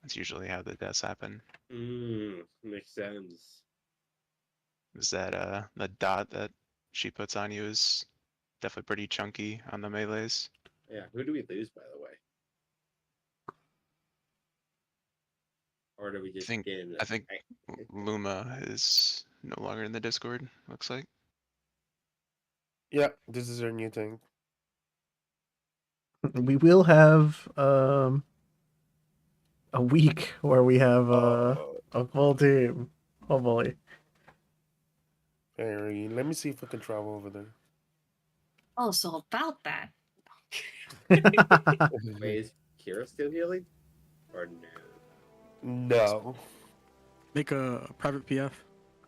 That's usually how the deaths happen. Makes sense. Is that the dot that she puts on you is definitely pretty chunky on the melees. Yeah, who do we lose, by the way? Or do we I just think get in I think the... Luma is no longer in the Discord, looks like. Yeah, this is our new thing. We will have a week where we have a full team. Hopefully. Harry, let me see if I can travel over there. Oh, so about that. Wait, is Kira still healing? Or no? No. Make a private PF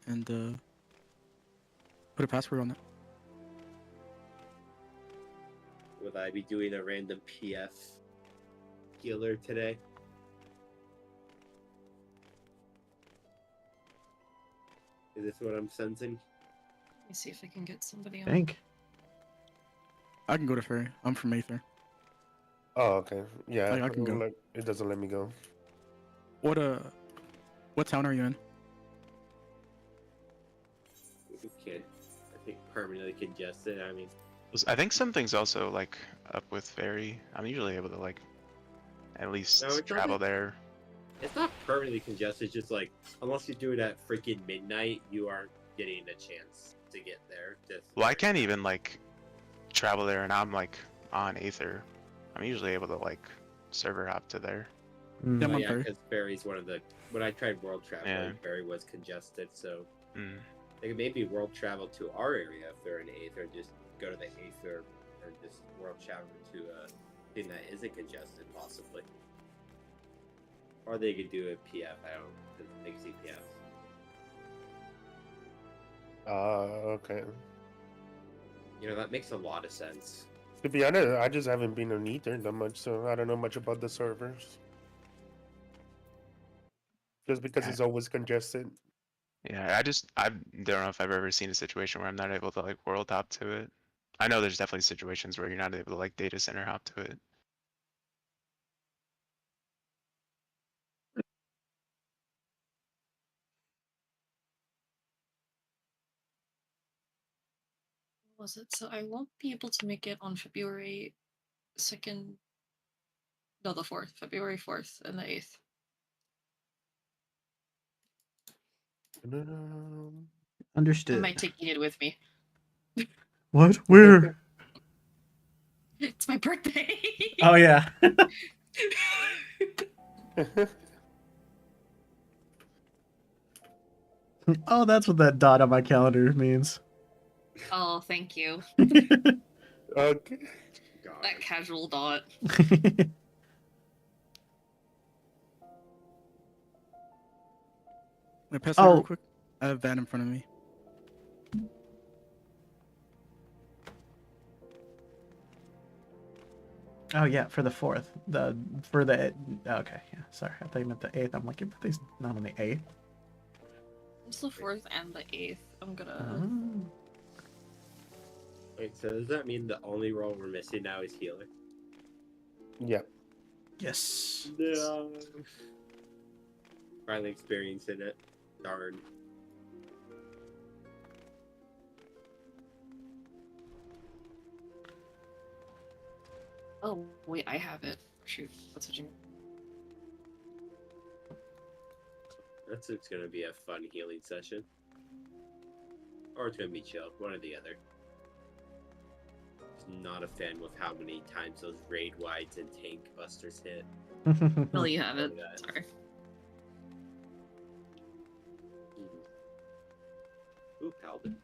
and put a password on it. Would I be doing a random PF healer today? Is this what I'm sensing? Let me see if I can get somebody on. Think. I can go to ferry. I'm from Aether. Oh, okay. Yeah, I can go. It doesn't let me go. What town are you in? Okay. I think permanently congested. I mean, I think something's also like up with Fairy. I'm usually able to like at least No, it travel doesn't. there. it's not permanently congested. It's just like, unless you do it at freaking midnight, you aren't getting a chance to get there. Well, I can't even like travel there, and I'm like on Aether. I'm usually able to like server hop to there. Mm. Yeah, Oh, I'm on yeah, ferry. because Barry's one of the... When I tried world travel, Yeah. Barry was congested, so... Mm. They could maybe world travel to our area if they're in Aether, just go to the Aether, or just world travel to a thing that isn't congested, possibly. Or they could do a PF, I don't think CPF. Okay. You know, that makes a lot of sense. To be honest, I just haven't been on Ether that much, so I don't know much about the servers. Just because it's always congested. Yeah, I don't know if I've ever seen a situation where I'm not able to like world hop to it. I know there's definitely situations where you're not able to like data center hop to it. What was it? So I won't be able to make it on February 2nd. No, the 4th. February 4th and the 8th. I Understood. might take Enid with me. What? Where? It's my birthday. Oh yeah. Oh, that's what that dot on my calendar means. Oh, thank you. Okay. God. That casual dot. Can I pass that Oh. real quick? I have Van in front of me. Oh yeah, for the 4th. Okay, yeah. Sorry, I thought you meant the 8th. I'm like, your birthday's not on the 8th. It's the 4th and the 8th. I'm gonna. Oh. Wait, so does that mean the only role we're missing now is healer? Yeah. Yes. No. Finally experiencing it. Darn. Oh wait, I have it. Shoot, what's it? That's it's gonna be a fun healing session. Or it's gonna be chill, one or the other. Just not a fan with how many times those raid wides and tank busters hit. Well, you have it. That. Sorry. Ooh, Paladin.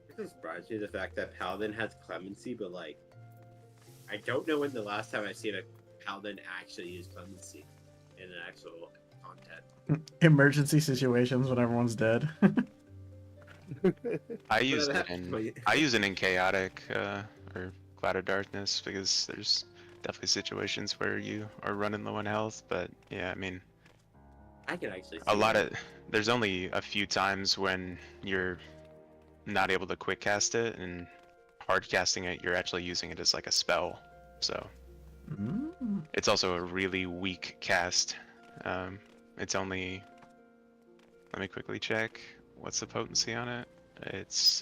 It doesn't surprise me the fact that Paladin has clemency, but like, I don't know when the last time I've seen a Paladin actually use clemency in an actual content. Emergency situations when everyone's dead. I use it in chaotic or Cloud of Darkness because there's definitely situations where you are running low on health. But yeah, I mean, I can actually see a lot that. of there's only a few times when you're not able to quick cast it and hard casting it, you're actually using it as like a spell. So Mm. it's also a really weak cast. It's only, let me quickly check. What's the potency on it? It's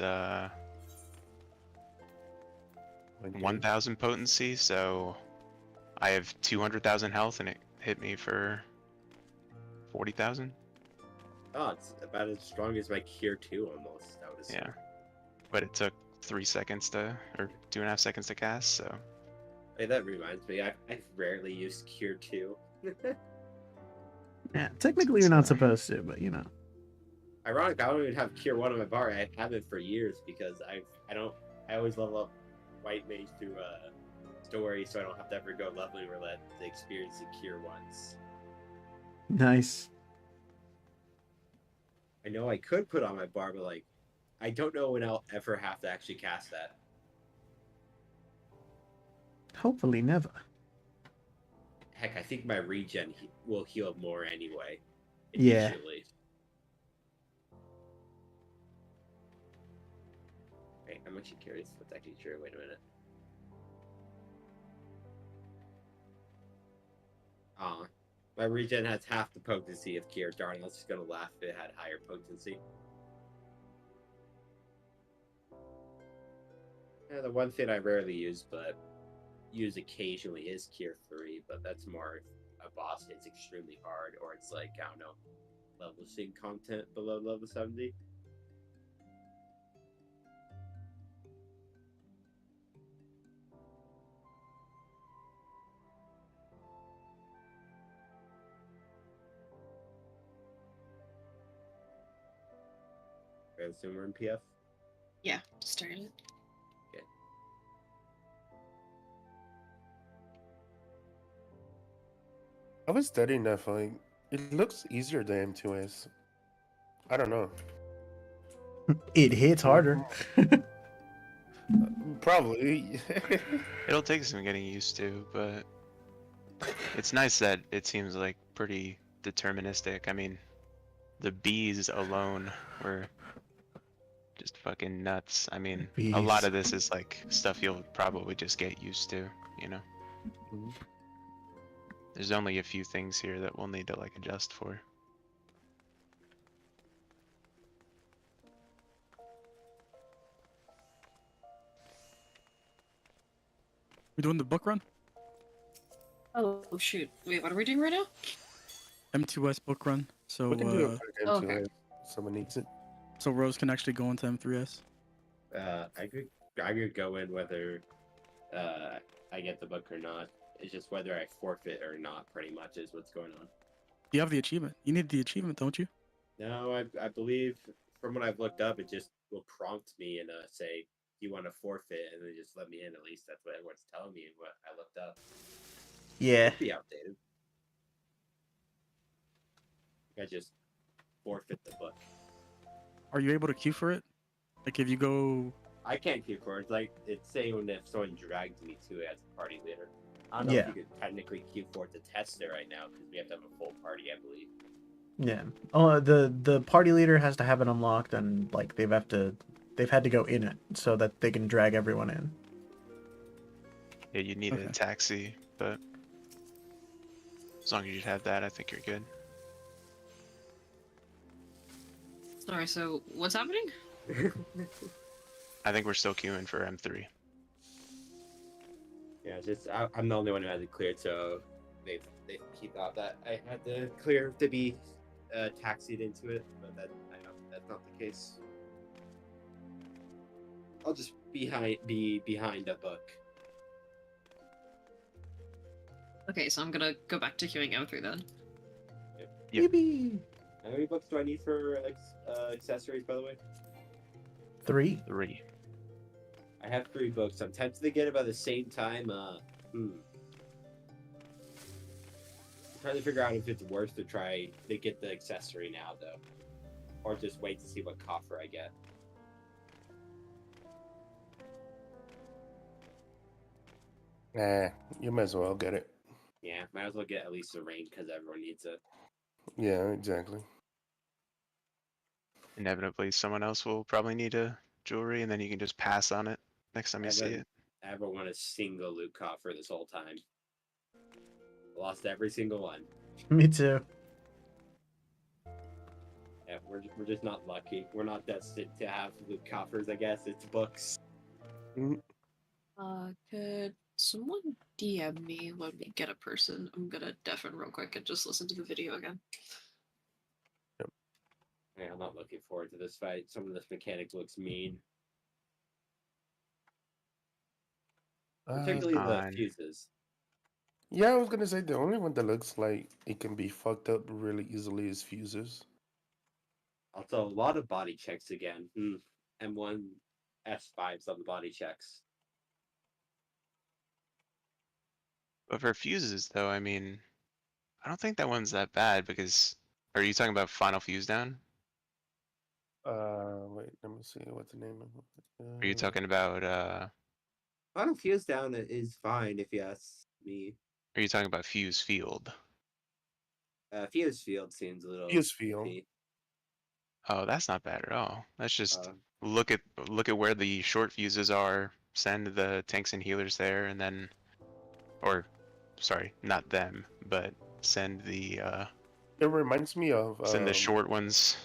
1,000 potency, so I have 200,000 health and it hit me for 40,000. Oh, it's about as strong as my Cure 2 almost, I would assume. Yeah. But it took 3 seconds to, or 2.5 seconds to cast, so. Hey, that reminds me, I've rarely used Cure 2. Yeah, technically you're not supposed to, but you know. Ironic, I don't even have Cure 1 on my bar. I haven't for years because I always level up White Mage through story, so I don't have to ever go leveling or let the experience the Cure once. Nice. I know I could put on my bar, but like, I don't know when I'll ever have to actually cast that. Hopefully never. Heck, I think my regen will heal more anyway. Yeah. Initially. Wait, I'm actually curious what's actually true. Wait a minute. My regen has half the potency of Cure. Darn, I was just gonna laugh if it had higher potency. Yeah, the one thing I rarely use, but use occasionally is Cure 3, but that's more if a boss hits extremely hard, or it's like, I don't know, level sync content below level 70. I assume we're in PF? Yeah, started. Okay. I was studying that fight. It looks easier than M2S. I don't know. It hits harder. Probably. It'll take some getting used to, but it's nice that it seems like pretty deterministic. I mean, the bees alone were just fucking nuts. I mean, a lot Bees. of this is like stuff you'll probably just get used to, you know? Mhm. There's only a few things here that we'll need to like adjust for. We doing the book run? Oh shoot! Wait, what are we doing right now? M2S book run. So We can do a quick okay. M2S. Someone needs it. so Rose can actually go into M3S. I could go in whether I get the book or not. It's just whether I forfeit or not, pretty much, is what's going on. You have the achievement. You need the achievement, don't you? No, I believe from what I've looked up, it just will prompt me and say, "Do you want to forfeit?" and then just let me in. At least that's what everyone's telling me. What I looked up. Yeah. It'd be outdated. I just forfeit the book. Are you able to queue for it? Like if you go, I can't queue for it. It's like it's saying if someone dragged me to it as a party leader. I don't know Yeah. if you could technically queue for it to test it right now because we have to have a full party, I believe. Yeah. Oh, the party leader has to have it unlocked, and like they've had to go in it so that they can drag everyone in. Yeah, you need a Okay. taxi, but as long as you have that, I think you're good. Sorry. So what's happening? I think we're still queuing for M3. Yeah, it's just I'm the only one who has it cleared, so they thought that I had to clear to be taxied into it, but I know that's not the case. I'll just be behind a book. Okay, so I'm gonna go back to queuing M3 then. Yep. Yippee! How many books do I need for accessories, by the way? 3. 3. I have 3 books. I'm tempted to get it by the same time. I'm trying to figure out if it's worth to try to get the accessory now, though, or just wait to see what coffer I get. Nah, you might as well get it. Yeah, might as well get at least a rain because everyone needs it. Yeah, exactly. Inevitably, someone else will probably need a jewelry, and then you can just pass on it. next time I you see it. haven't won a single loot coffer this whole time. Lost every single one. Me too. Yeah, we're just not lucky. We're not destined to have loot coffers. I guess it's books. Mm, Could someone DM me when we get a person? I'm gonna deafen real quick and just listen to the video again. Yeah, I'm not looking forward to this fight. Some of this mechanic looks mean, particularly the Fine. fuses. yeah, I was gonna say the only one that looks like it can be fucked up really easily is fuses. Also, a lot of body checks again. M1 S5s on the body checks. But for fuses, though, I mean, I don't think that one's that bad because. Are you talking about Final Fuse Down? Wait, let me see what's the name of it. Are you talking about Auto fuse down is fine if you ask me. are you talking about Fuse Field? Fuse field seems a little Fuse field. iffy. Oh, that's not bad at all. That's just Uh, look at where the short fuses are, send the tanks and healers there, and then or sorry, not them, but send the It reminds me of short ones.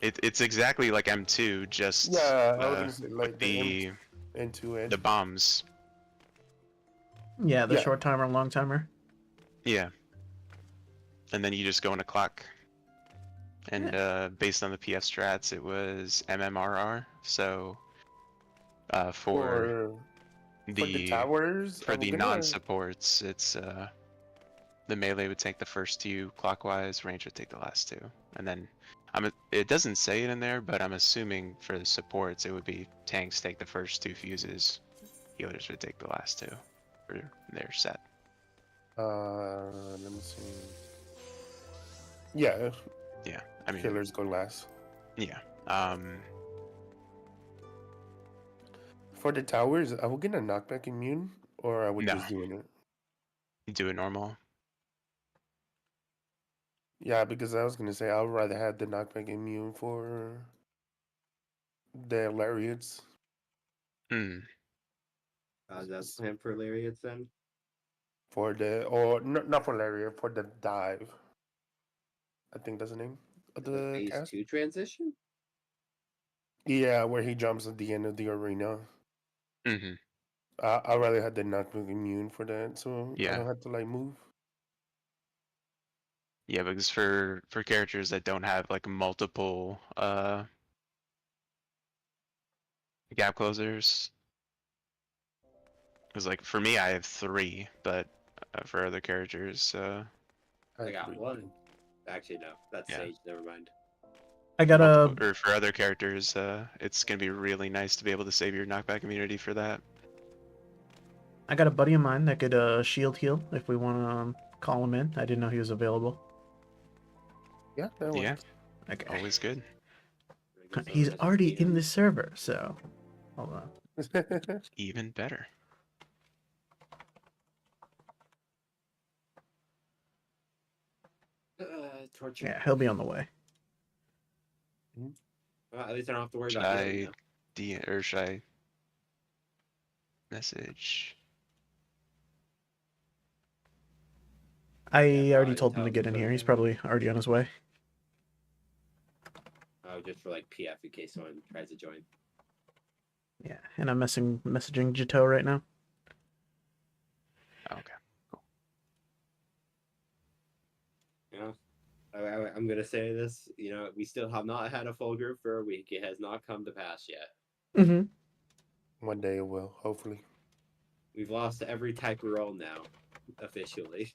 It's exactly like M2, just yeah, I was gonna say with like the M2N. the bombs. Yeah, the Yeah. short timer, long timer. Yeah. And then you just go in a clock. And based on the PF strats, it was MMRR. So for For the the towers, for I'm the gonna non-supports, it's the melee would take the first two clockwise, range would take the last two, and then it doesn't say it in there, but I'm assuming for the supports it would be tanks take the first two fuses, healers would take the last two for their set. let me see. Yeah, Yeah, I mean, killers go last. yeah. For the towers, are we gonna knockback immune or are we No, just doing it? you do it normal. Yeah, because I was gonna say I would rather have the knockback immune for the lariats. Hmm. that's plan for lariats then. For the or not for lariat, for the dive. I think that's the name of The the phase cast. 2 transition. Yeah, where he jumps at the end of the arena. Mm-hmm. I'd rather have the knockback immune for that, so I Yeah. don't have to like move. Yeah, because for characters that don't have like multiple gap closers, because like for me I have 3, but for other characters, I have got three. one. Actually, no. That's Yeah. Sage. Never mind. I got multiple a or for other characters, it's gonna be really nice to be able to save your knockback immunity for that. buddy of mine that could shield heal if we want to call him in. I didn't know he was available. Yeah, that Yeah, works. Okay. always good. I guess He's I'll just already beat in him. the server, so hold on. Even better. Torture. Yeah, he'll be on the way. Well, at least I don't have to worry Should about healing now. should I message? I Yeah, already probably told him tell to him get to in put here. it He's in. probably already on his way. Oh, just for like PF in case someone tries to join. Yeah, and I'm messaging Jito right now. Oh, okay. You know, I'm gonna say this. You know, we still have not had a full group for a week. It has not come to pass yet. Mm-hmm. One day it will, hopefully. We've lost every type of role now, officially.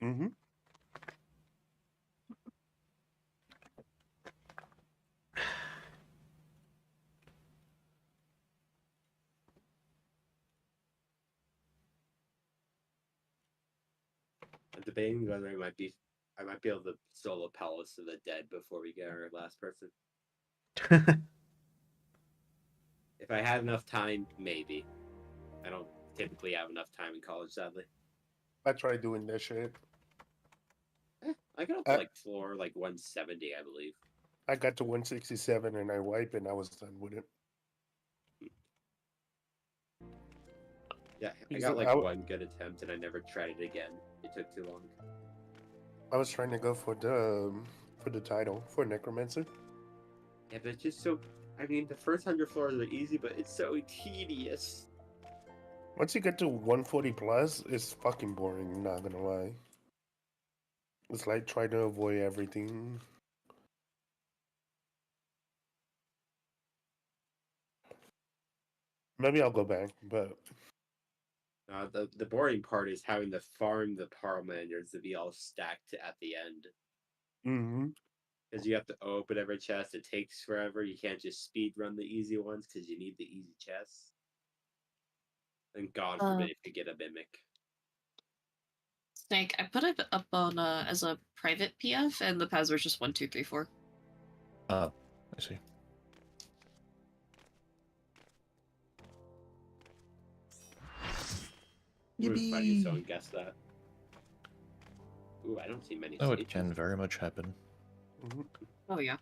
Mm-hmm. I'm debating whether I might be able to solo Palace of the Dead before we get our last person. If I had enough time, maybe. I don't typically have enough time in college, sadly. I tried doing that shit. I got up to like floor like 170, I believe. I got to 167 and I wiped and I was done with it. Yeah, I Because got like I- one good attempt and I never tried it again. It took too long. I was trying to go for the title for Necromancer. Yeah, but it's just so. I mean, the first 100 floors are easy, but it's so tedious. Once you get to 140 plus, it's fucking boring. I'm not gonna lie. It's like trying to avoid everything. Maybe I'll go back, but The boring part is having to farm the Parliamenters to be all stacked at the end. mm-hmm. Because you have to open every chest. It takes forever. You can't just speed run the easy ones because you need the easy chests. And God forbid if you get a mimic. Snake, I put it up on as a private PF, and the password's just 1234. I see. It was funny if Yippee! someone guessed that. Ooh, I don't see many Oh, it stages. can very much happen. Mm-hmm. Oh yeah.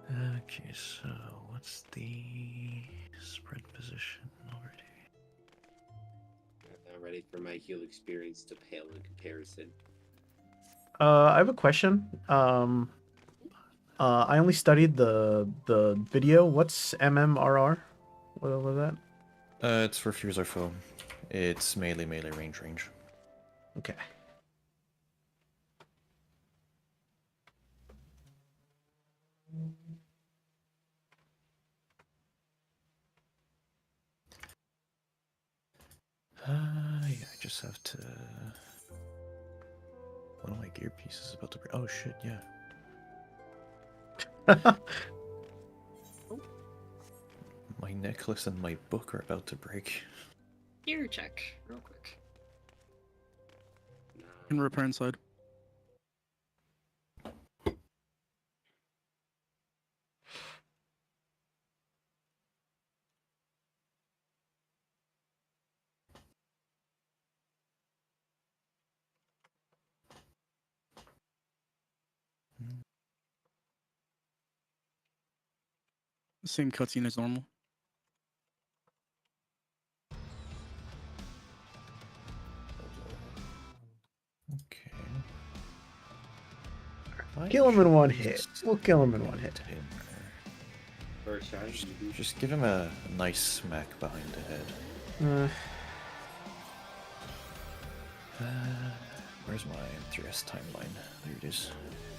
Okay, so what's the spread position already? I'm ready for my heal experience to pale in comparison. I have a question. I only studied the video. What's MMRR? What was that? It's for Fuse or Foe. It's melee range. Okay. Yeah, I just have to. One of my gear pieces is about to break. Oh shit, yeah. My necklace and my book are about to break. Gear check, real quick. And repair inside. Same cutscene as normal. Okay. Kill him in one hit. We'll kill him in one hit. First shot. Just give him a nice smack behind the head. Where's my M3S timeline? There it is.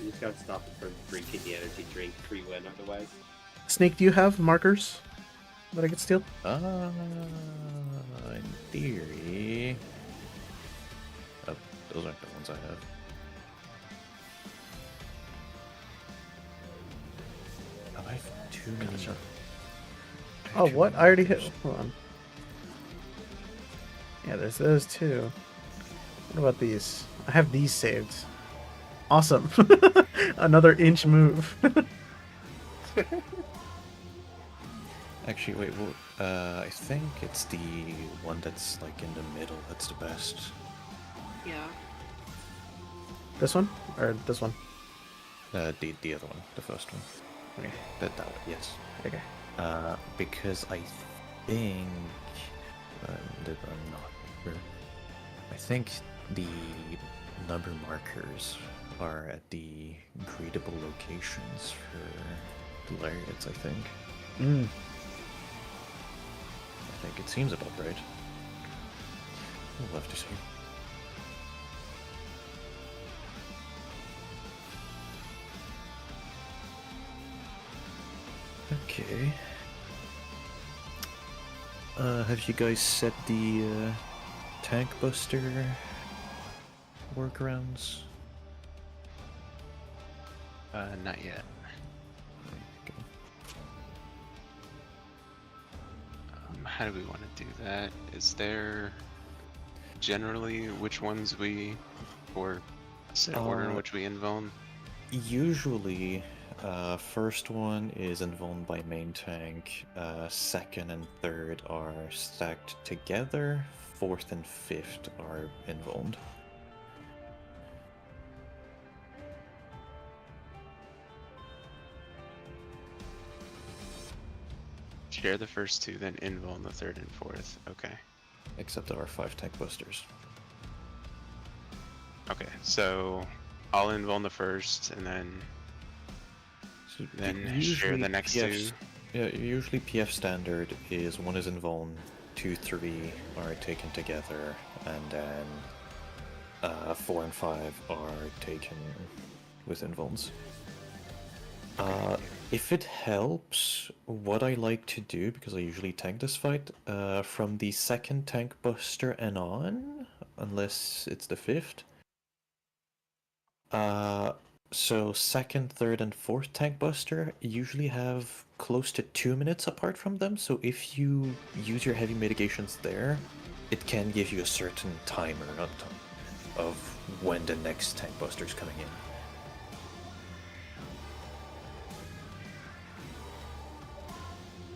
You just gotta stop it from drinking the energy drink free win otherwise. Snake, do you have markers that I could steal? In theory. Oh, those aren't the ones I have. Oh, I have too many. Gotcha. I have Oh, too what? many I already hit. markers. Hold on. Yeah, there's those too. What about these? I have these saved. Awesome. Another inch move. Actually, wait. Well, I think it's the one that's like in the middle. That's the best. Yeah. This one? Or this one? The other one, the first one. Okay. That one, yes. Okay. Because I think that I'm not sure. I think the number markers are at the breedable locations for the lariats, I think. Mm. I think it seems about right. We'll have to see. Okay. Have you guys set the tank buster workarounds? Not yet. Okay. How do we want to do that? Is there generally which ones we, or a set order in which we invuln? Usually, first one is invulned by main tank, second and third are stacked together, fourth and fifth are invulned. Share the first two, then invul in the third and fourth. Okay. Except our 5 tank busters. Okay, so I'll invul in the first, and So then share usually the next PF, two. yeah, usually PF standard is 1 is invuln, 2, 3 are taken together, and then 4 and 5 are taken with invulns. If it helps, what I like to do, because I usually tank this fight, from the second tank buster and on, unless it's the 5th, so second, third, and fourth tank buster usually have close to 2 minutes apart from them, so if you use your heavy mitigations there, it can give you a certain timer of when the next tank buster is coming in.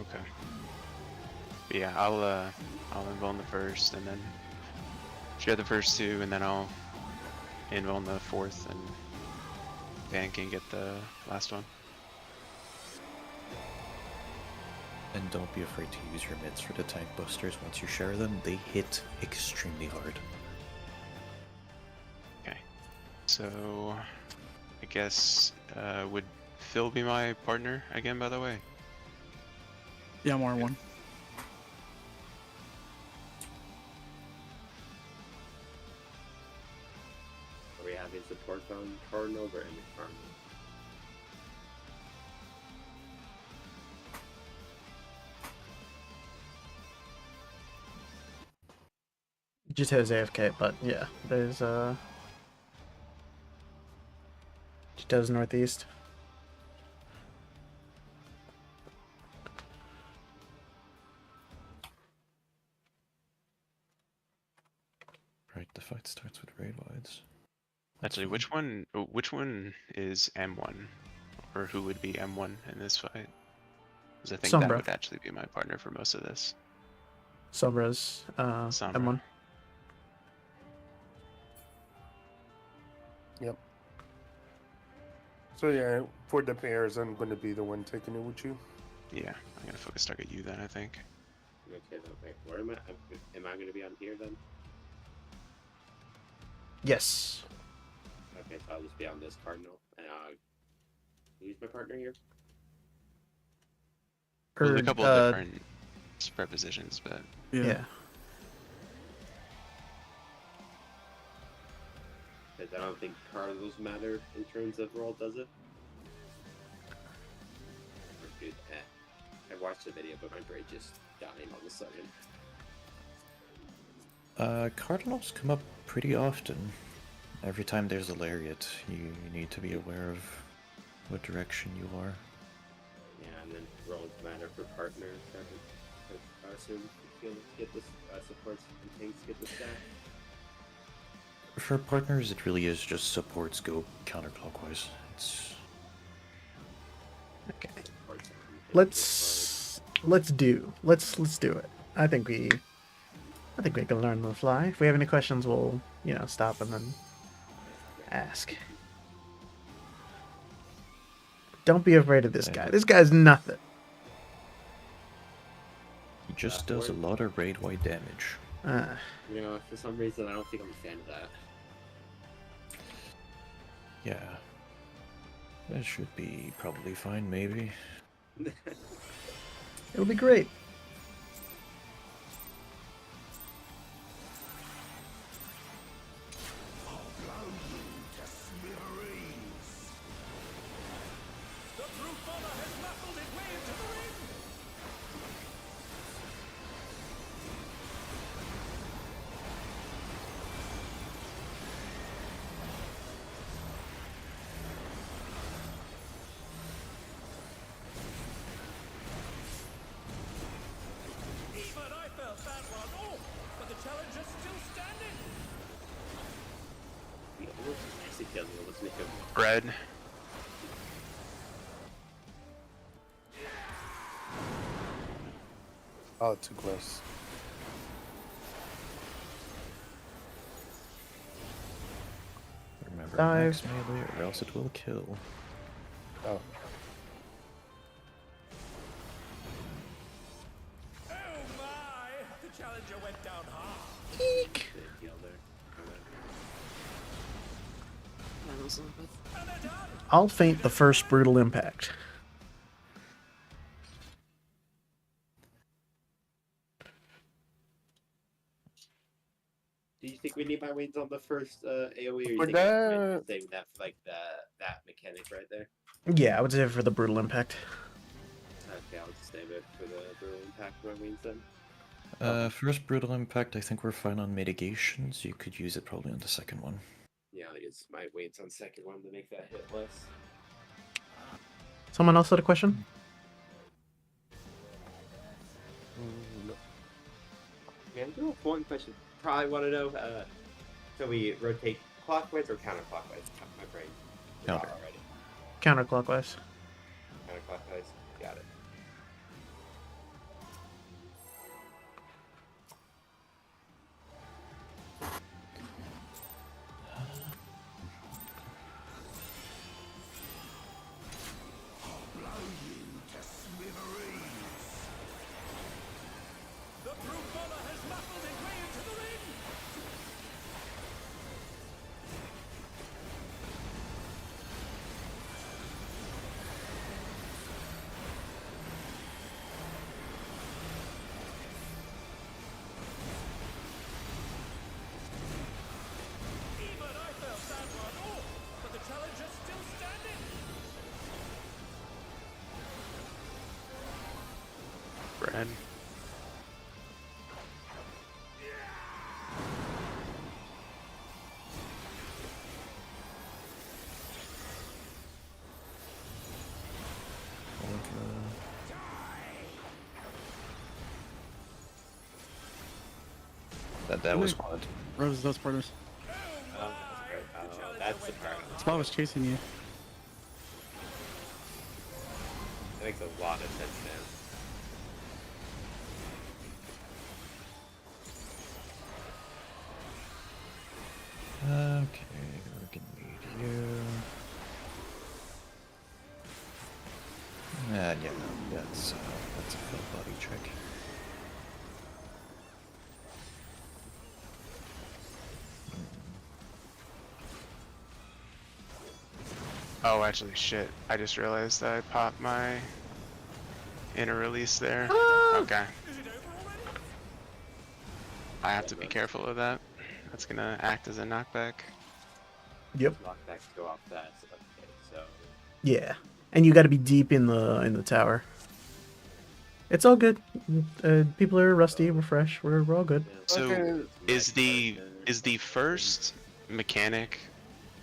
Okay. But yeah, I'll invul in the first, and then share the first two, and then I'll invul in the fourth, and tank and get the last one. And don't be afraid to use your mids for the tank busters. Once you share them, they hit extremely hard. Okay. So, I guess, would Phil be my partner again, by the way? Yeah, I'm R1. Are we having support on Cardinal or any Cardinal? Just has AFK, but yeah, there's Jito's northeast. Right, the fight starts with raid wides. Actually, which one is M1? Or who would be M1 in this fight? Because I think that Sombra. would actually be my partner for most of this. Sombra's Sombra. M1. Yep. So yeah, for the pairs, I'm going to be the one taking it with you. Yeah, I'm gonna focus target you then, I think. Okay, then wait, where am I? Am I going to be on here then? Yes. Okay, so I'll just be on this Cardinal. And who's my partner here? Well, there's a Or, couple of different spread positions, but yeah. Because I don't think Cardinals matter in terms of role, does it? Or dude, I watched the video, but my brain just dying all of a sudden. Cardinals come up pretty often. Every time there's a lariat, you need to be aware of what direction you are. Yeah, and then roles matter for partners. I assume you get this supports and tanks get the stack. For partners, it really is just supports go counterclockwise. It's Okay. Supports Let's do it. I think we can learn on the fly. If we have any questions, we'll stop and then ask. Don't be afraid of this guy. This guy's nothing. he just does a lot of raid wide damage. You know, for some reason, I don't think I'm a fan of that. Yeah. That should be probably fine, maybe. It'll be great. Bread. Oh, too close. Remember, Dive. max melee or else it will kill. Oh. Elizabeth. I'll feint the first brutal impact. Do you think we need my wings on the first AoE, or you For think I might that- save that for like that mechanic right there? Yeah, I would say for the brutal impact. Okay, I'll just save it for the brutal impact for my wings then. First brutal impact, I think we're fine on mitigations. You could use it probably on the second one. Yeah, I'll use my wings on second one to make that hit less. Someone else had a question? Man, there was one question. Probably want to know. So we rotate clockwise or counterclockwise? My brain. Counter. Already. Counterclockwise. Counterclockwise. Got it. Bread. That was quad. Rose, those partners. That's the part. Spot was chasing you. That makes a lot of sense now. Okay, we're gonna need you. Yeah, that's a full body trick. Oh, actually, shit. I just realized that I popped my inner release there. Okay. I have to be careful of that. That's gonna act as a knockback. Yep. Lockbacks go off that. Okay, so Yeah, and you got to be deep in the tower. It's all good. People are rusty. We're fresh. We're all good. So, Okay. is the first mechanic,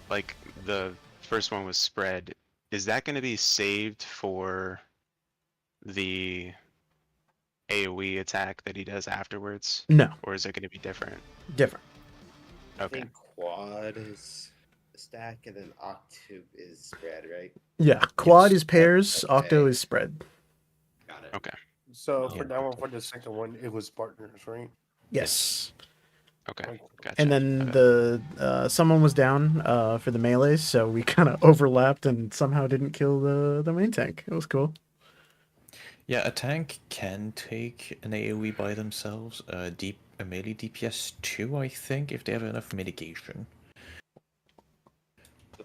like the first one was spread, is that going to be saved for the AoE attack that he does afterwards? No, Or is it going to be different? different. I Okay. think quad is stack and then octave is spread, right? Yeah, quad Yes. is pairs. Okay. Octo is spread. Got it. Okay. So Yeah. for that one, for the second one, it was partners, right? Yes. Okay. Gotcha. And then the someone was down for the melees, so we kind of overlapped and somehow didn't kill the main tank. It was cool. Yeah, a tank can take an AoE by themselves. A melee DPS 2, I think, if they have enough mitigation.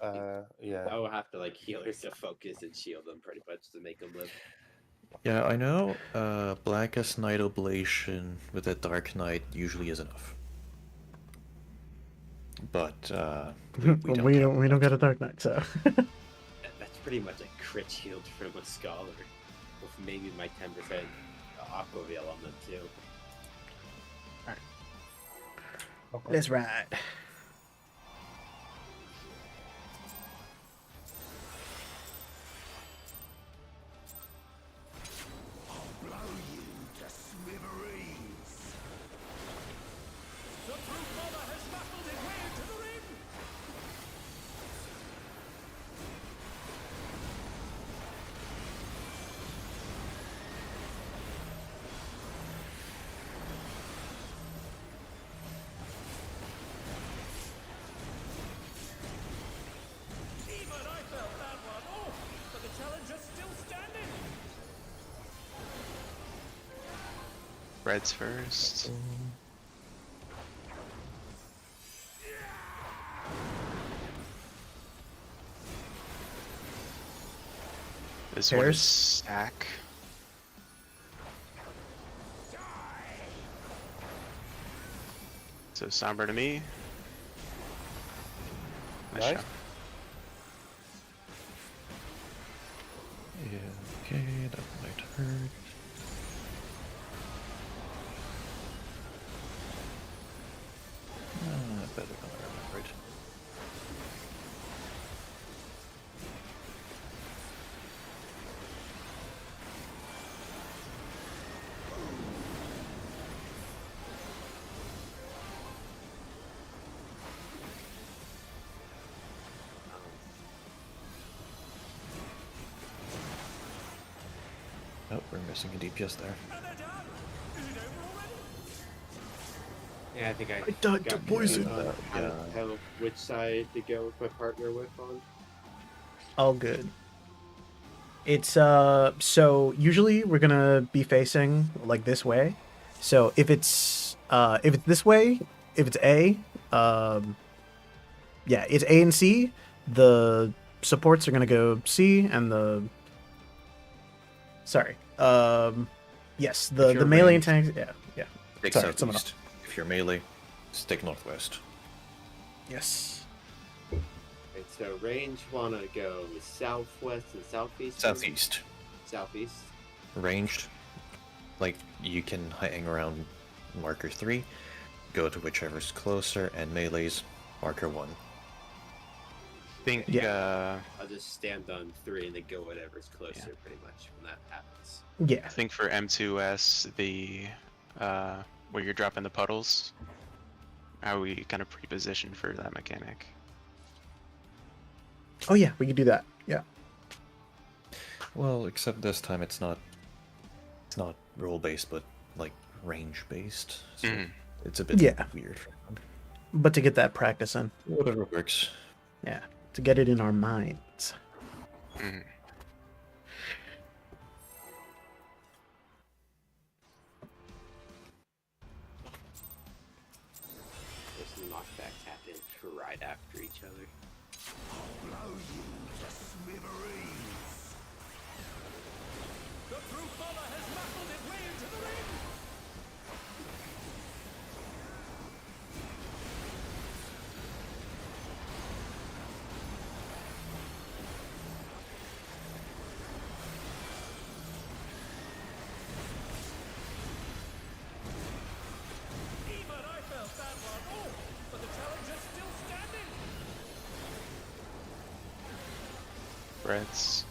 Yeah. I will have to like healers to focus and shield them pretty much to make them live. Yeah, I know. Blackest Night Oblation with a Dark Knight usually is enough. But we don't get a Dark Knight, so That's pretty much a crit shield from a scholar, with maybe my 10% aqua veil on them too. let's ride. Reds first. This one is Pairs. stack. So somber to me. Nice Nice. shot. Yeah, okay, that might hurt. Better than I remembered. Oh, we're missing a DPS there. Yeah, I think I died to got poison. confused on Yeah. how which side to go with my partner with on. All good. It's so usually we're gonna be facing like this way. So if it's this way, if it's A, yeah, it's A and C. The supports are gonna go C, and the yes, If the you're melee ranged, and tanks. Yeah. Stick Sorry, someone southeast. If you're melee, stick northwest. Yes. And so range wanna go southwest and southeast. Southeast. Southeast. Ranged, like you can hang around marker 3, go to whichever's closer, and melee's marker 1. Think I'll just stand on 3 and then go whatever's closer, Yeah. pretty much when that happens. Yeah. I think for M2S the where you're dropping the puddles, how we kind of pre-positioned for that mechanic. Oh yeah, we could do that. Yeah. Well, except this time it's not role based, but like range based. So Mhm. it's a bit Yeah. weird. But to get that practice in. Whatever works. Yeah. To get it in our minds. Mhm. Those knockbacks happen right after each other. Breaths.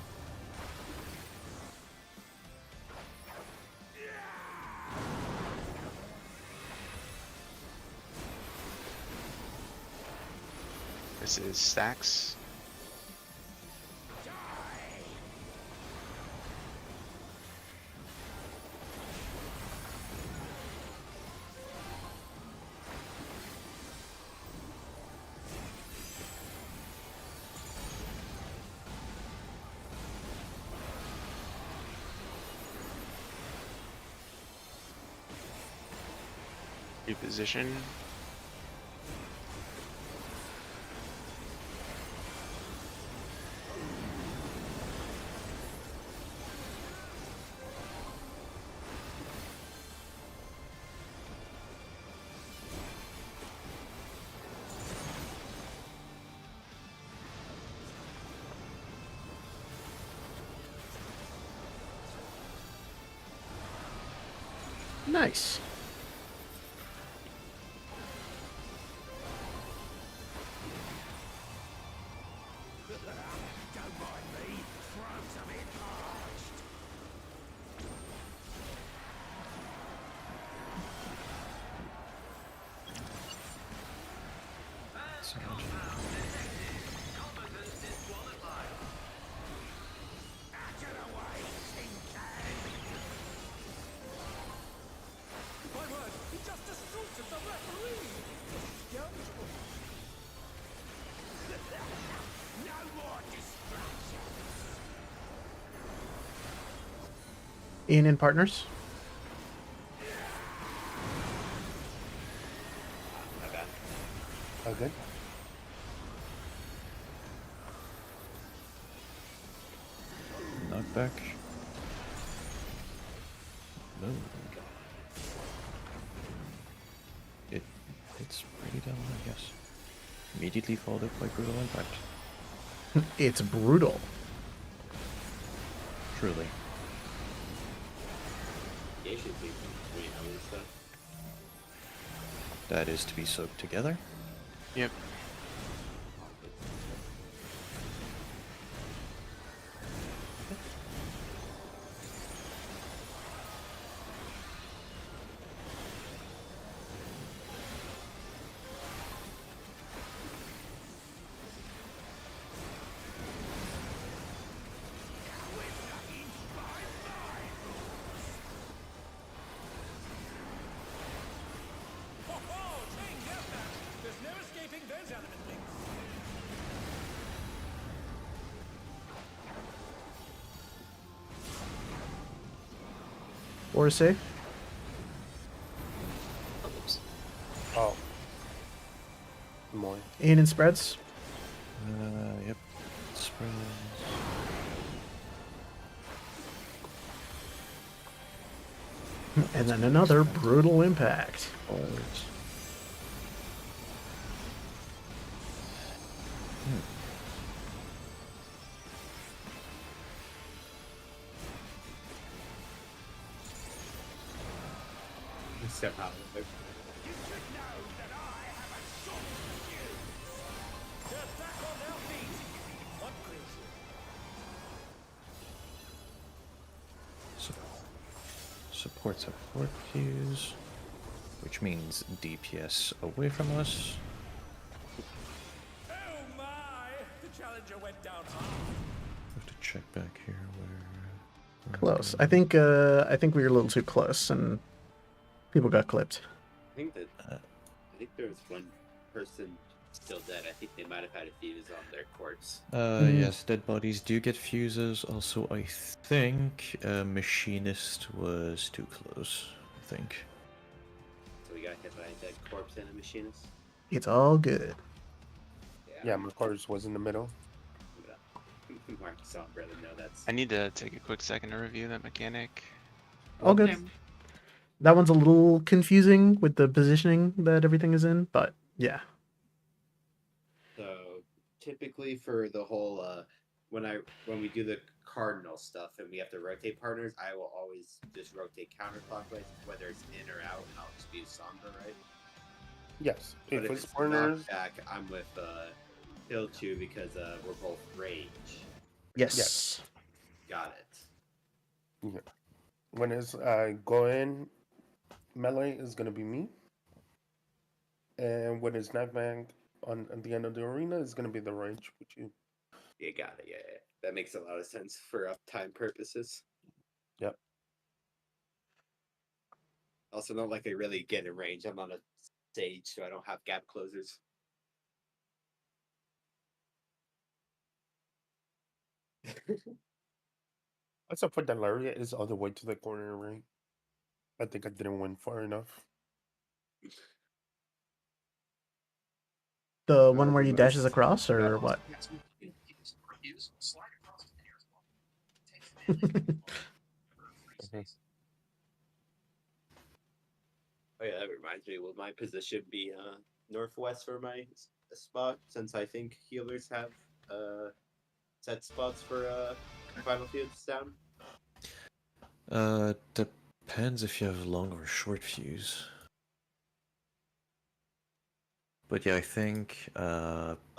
This is stacks. Reposition. Nice. Ian and partners. My bad. Okay. knockback. No. It's pretty down, I guess. Immediately followed by brutal impact. It's brutal. Truly. Yeah, it should be 20 hours stuff. That is to be soaked together. Yep. Or safe. Oops. Oh. More. In and spreads. Yep. Spreads. And then another brutal impact. Forwards. Step out of it. Support fuse, which means DPS away from us. Oh my! The challenger went down hard. Have to check back here where. Close. I think we were a little too close and people got clipped. I think there was one person still dead. I think they might have had a fuse on their corpse. Yes, dead bodies do get fuses. Also, I think machinist was too close. I think. So we got hit by a dead corpse and a machinist. It's all good. Yeah, my cars was in the middle. Mark saw brother know that's. I need to take a quick second to review that mechanic. All good. Same. That one's a little confusing with the positioning that everything is in, but yeah. So typically for the whole when we do the cardinal stuff and we have to rotate partners, I will always just rotate counterclockwise, whether it's in or out, and I'll just be Sombra, right? Yes. But if it's it's corners, knockback, I'm with Hill 2 because we're both range. Yes. Got it. when it's go in, melee is gonna be me. And when it's knockback at the end of the arena, it's gonna be the range with you. Yeah, got it. Yeah, yeah. That makes a lot of sense for uptime purposes. Yep. Also, not like I really get in range. I'm on a stage, so I don't have gap closers. Except for the lariat is all the way to the corner, right? I think I didn't win far enough. The one where you dashes across or what? Oh yeah, that reminds me. Will my position be northwest for my spot? Since I think healers have set spots for final fields down. Depends if you have long or short fuse. But yeah, I think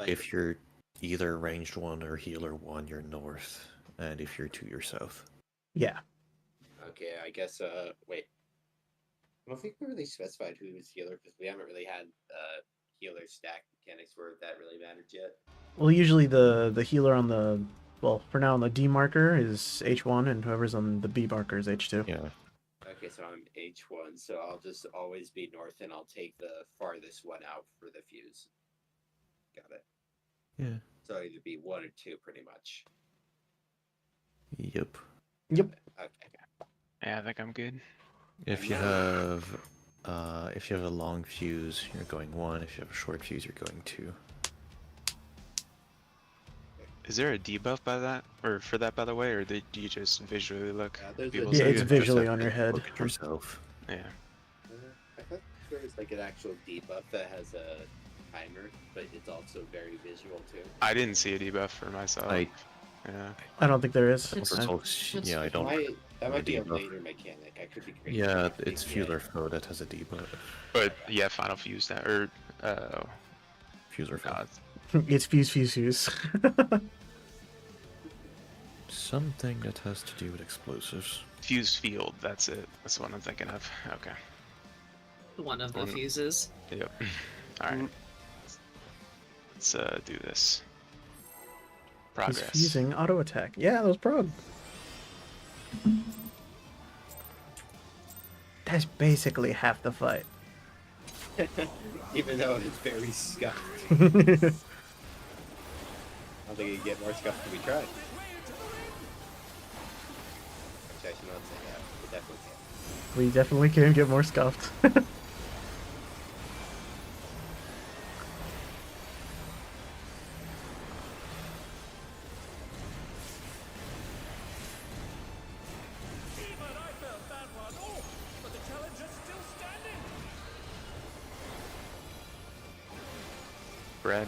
if you're either ranged 1 or healer 1, you're north, and if you're 2, you're south. Yeah. Okay, I guess. Wait. I don't think we really specified who was healer because we haven't really had healer stack mechanics where that really mattered yet. Well, usually the healer on the, well, for now on the D marker is H1 and whoever's on the B marker is H2. Yeah. Okay, so I'm H1, so I'll just always be north and I'll take the farthest one out for the fuse. Got it. Yeah. So either be 1 or 2 pretty much. Yep. Yep. Okay. Yeah, I think I'm good. If you have a long fuse, you're going 1. If you have a short fuse, you're going 2. Is there a debuff by that, or for that, by the way, or do you just visually look? There's a People Yeah, say? it's You just visually have on to your head. Look at yourself. Yeah. I thought there was like an actual debuff that has a timer, but it's also very visual too. I didn't see a debuff for myself. I Yeah. I don't think there is. It's- first of all, it's- yeah, I don't. That might be a debuff. later mechanic. I could be crazy. Yeah, it's Fueler Foe that has a debuff. But yeah, Final Fuse that, or Fuser Foe. God, It's fuse. Something that has to do with explosives. Fuse Field. That's it. That's the one I'm thinking of. Okay. One of the Mm. fuses. Yep. All right. Let's do this. He's Progress. fusing auto attack. Yeah, that was Prog. That's basically half the fight. Even though it's very scuffed. I don't think you get more scuffed if we try. Actually, I should not say that. We definitely can. We definitely can get more scuffed. Even I felt that one. Oh, but the challenger's still standing. Bread.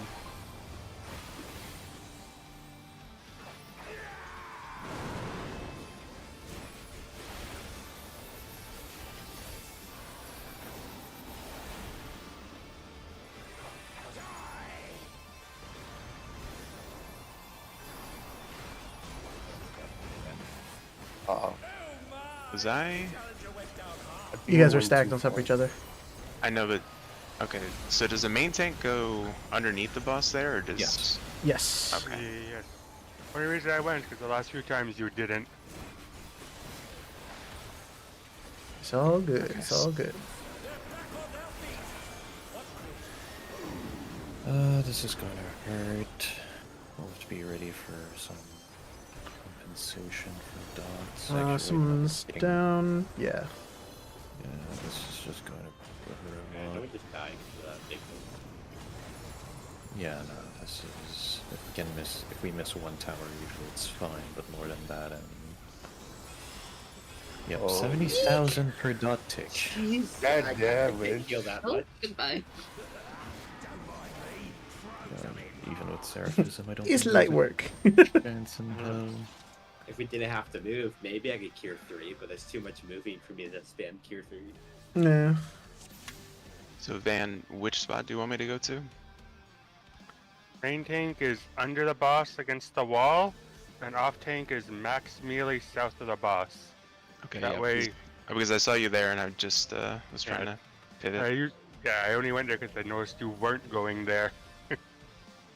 Uh-oh. Was I? You guys are stacked on top of each other. I know, but okay. So does the main tank go underneath the boss there, or does? Yes. Yes. Okay. Yes. Only reason I went because the last few times you didn't. It's all good. It's all good. This is gonna hurt. We'll have to be ready for some compensation for dots. Actually, Someone's nothing. down. Yeah. Yeah, this is just gonna put her I a lot. would just die for that big one. Yeah, no, this is if we miss one tower, usually it's fine, but more than that, and yep, Oh. 70,000 per dot tick. Jeez, God I damn can't it. heal that Oh, much. goodbye. Even with Seraphism, I don't. It's think light there's a work. chance in hell. If we didn't have to move, maybe I could cure 3, but there's too much moving for me to spam cure 3. Yeah. So Van, which spot do you want me to go to? Main tank is under the boss against the wall, and off tank is max melee south of the boss. Okay. That yeah, way, because I saw you there, and I just was trying to pivot. I only went there because I noticed you weren't going there.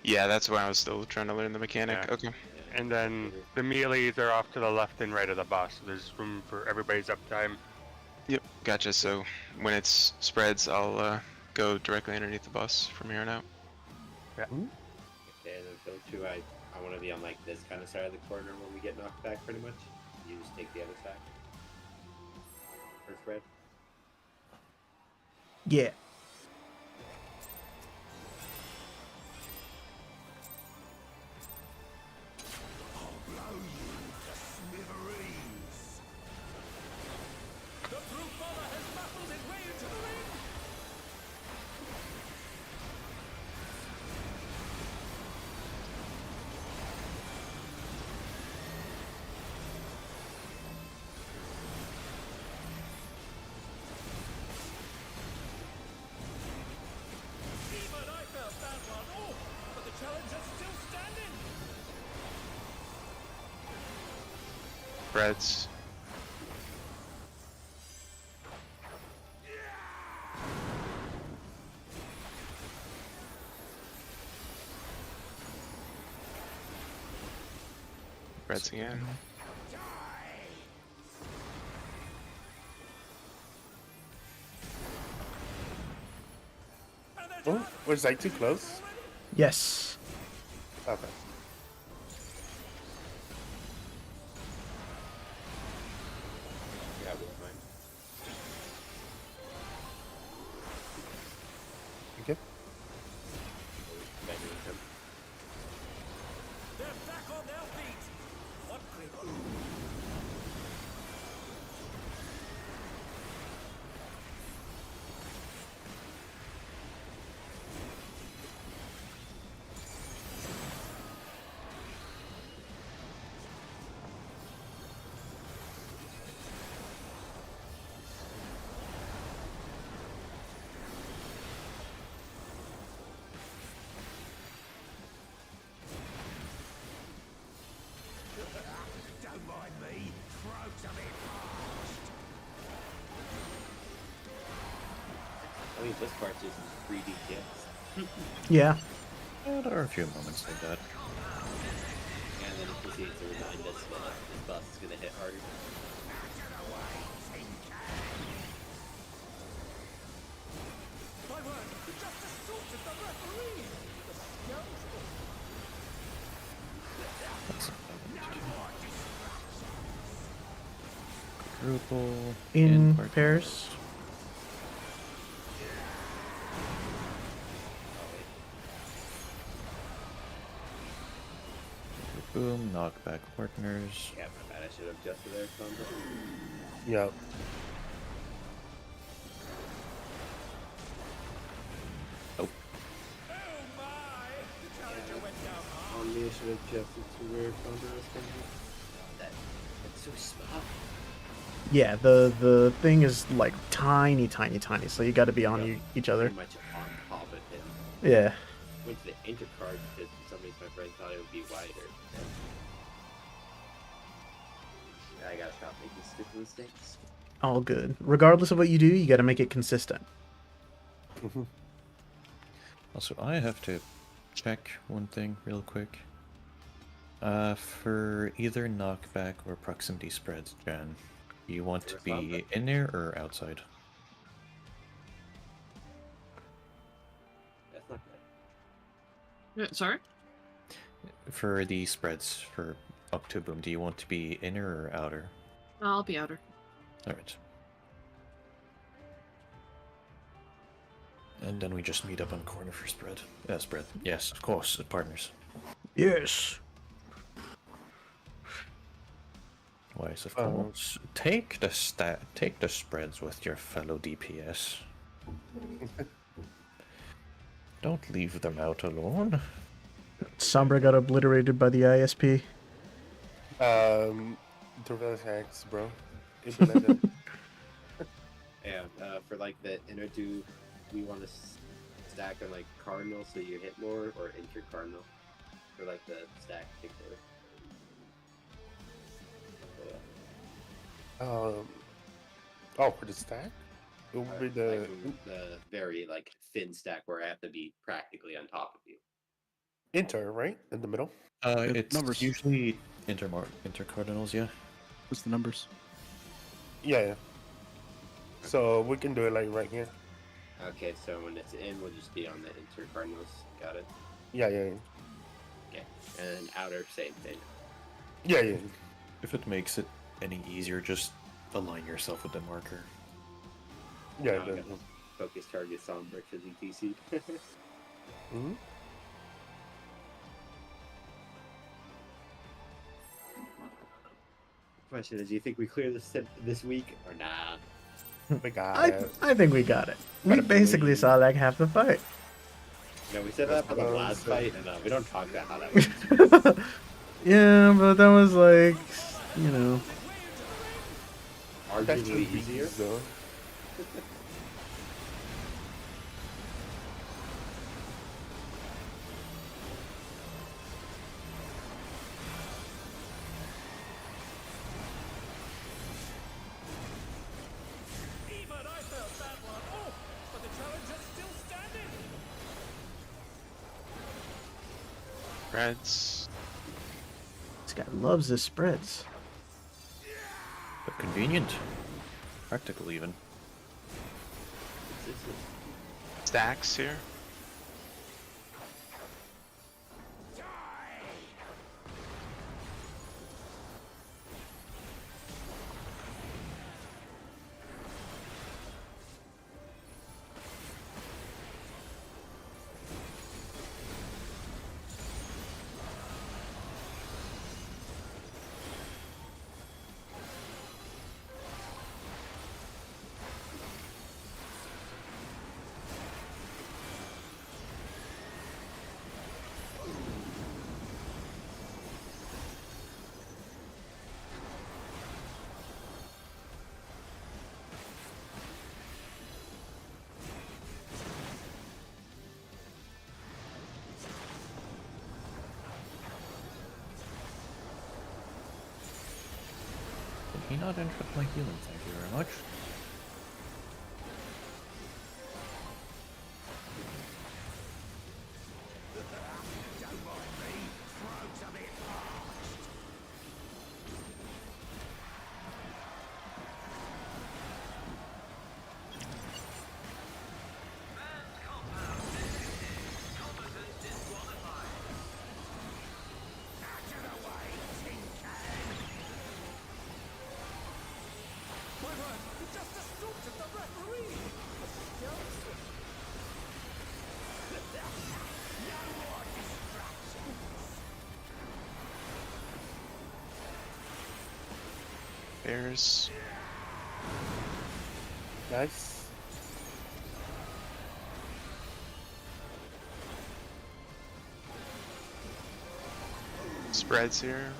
Yeah, that's why I was still trying to learn the mechanic. Yeah. Okay. And then the melees are off to the left and right of the boss, so there's room for everybody's uptime. Yep. Gotcha. So when it spreads, I'll go directly underneath the boss from here on out. Okay, and then Phil 2, I want to be on like this kind of side of the corner when we get knocked back pretty much. You just take the other side. First red. Yeah. The Brute Father has muscled his way into the ring. Even I felt that one. Oh, but the challenger's still standing. Breads. Breads again. Oh, was I too close? Yes. Okay. Yeah, I wouldn't mind. Okay. Measuring him. They're back Don't mind me. Throw something fast. I mean, this part's just 3D gifts. Yeah. Yeah, there are a few moments like that. And then it proceeds to remind us that this boss is gonna hit harder. My word, you just assaulted the referee. The scoundrel. Quadruple In part- pairs. Boom, knockback partners. Yeah, my bad. I should have adjusted there, Thunder. Yeah. Oh my! The challenger went down hard. On me, I should have adjusted to where Thunder is coming. That's so small. Yeah, the thing is like tiny, so you got to be on each other. Pretty much on top of him. Yeah. Went to the intercard because for some reason my friend thought it would be wider. I gotta stop making stupid mistakes. All good. Regardless of what you do, you got to make it consistent. Also, I have to check one thing real quick. For either knockback or proximity spreads, Jan, do you want to be in there or outside? That's not good. Sorry? For the spreads for up to boom, do you want to be inner or outer? I'll be outer. Alright. And then we just meet up on corner for spread. Spread. Yes, of course, partners. Yes. Wise, of course. Take the spreads with your fellow DPS. Don't leave them out alone. Sombra got obliterated by the ISP. Traverse hacks, bro. It be like that. Yeah, for like the inner do we want to stack on like cardinal so you hit more, or inter cardinal for like the stack particular? Oh, for the stack? It would be the. Like the very like thin stack where I have to be practically on top of you. Inter, right? In the middle? It's numbers. usually intercardinals, yeah. What's the numbers? Yeah. So we can do it like right here. Okay, so when it's in, we'll just be on the inter cardinals. Got it. Yeah. Okay, and outer same thing. Yeah. If it makes it any easier, just align yourself with the marker. Yeah. I'm gonna focus target Sombra because he TC'd. Hmm. Question is, do you think we clear this week or nah? We got it. I think we got it. We basically saw like half the fight. No, we said that for the last fight, and we don't talk about how that went. Yeah, but that was like, you know. Arguably easier. Though. Even I felt that one. Oh, but the challenger's still standing. Reds. This guy loves his spreads. But convenient. Practical, even. Stacks here. he not interrupt my healing? Thank you very much. My word, he just assaulted the referee! A skeleton. Bears. Nice. Spreads here.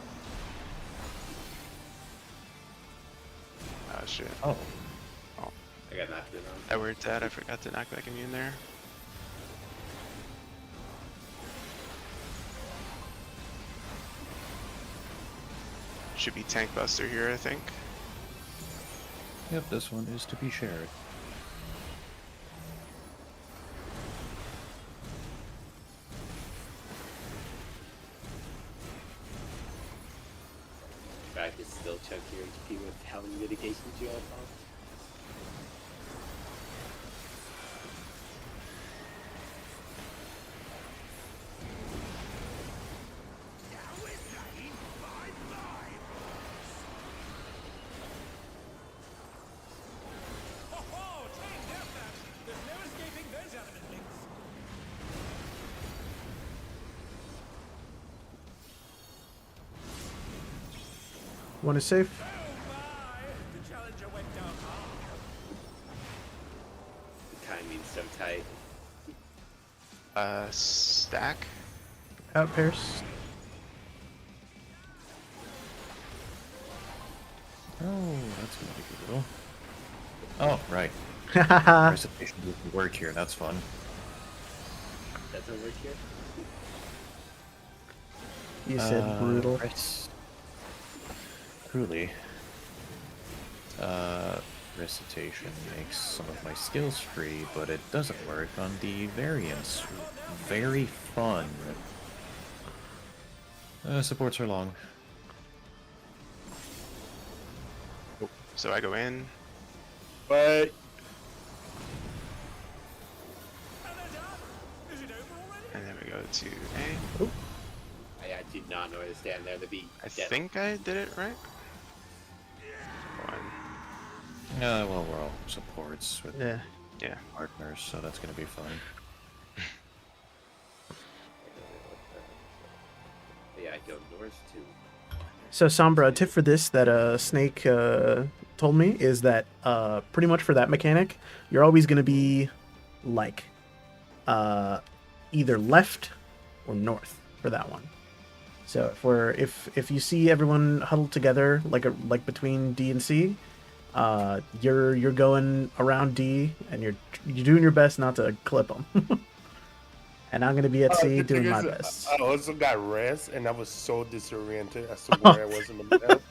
Oh shit. Oh, I got knocked in on. That where it's at, I forgot to knock back immune there. Should be tank buster here, I think. yep, this one is to be shared. Back is still chunk your HP with how many mitigations you have on. Ho ho! Chain deathmatch! There's no escaping those element links. One is safe. Oh my! The challenger went down hard. The timing's so tight. Stack. Out Pierce. Oh, that's gonna be good. Oh, right. Hahaha. Recitation doesn't work here. That's fun. Doesn't work here. You said brutal. Truly. Recitation makes some of my skills free, but it doesn't work on the variants. Very fun. Supports are long. So I go in. But And they're done! Is it over already? And then we go to A. I did not know where to stand there to be I dead. think I did it right. One. Well, we're all supports with Yeah. Yeah. partners, so that's gonna be fun. Yeah, I go north too. So Sombra, a tip for this that Snake told me is that pretty much for that mechanic, you're always gonna be like either left or north for that one. So if you see everyone huddled together like between D and C, you're going around D and you're doing your best not to clip them. And I'm gonna be at C the doing thing my is, best. I also got rest, and I was so disoriented as to where I was in the map.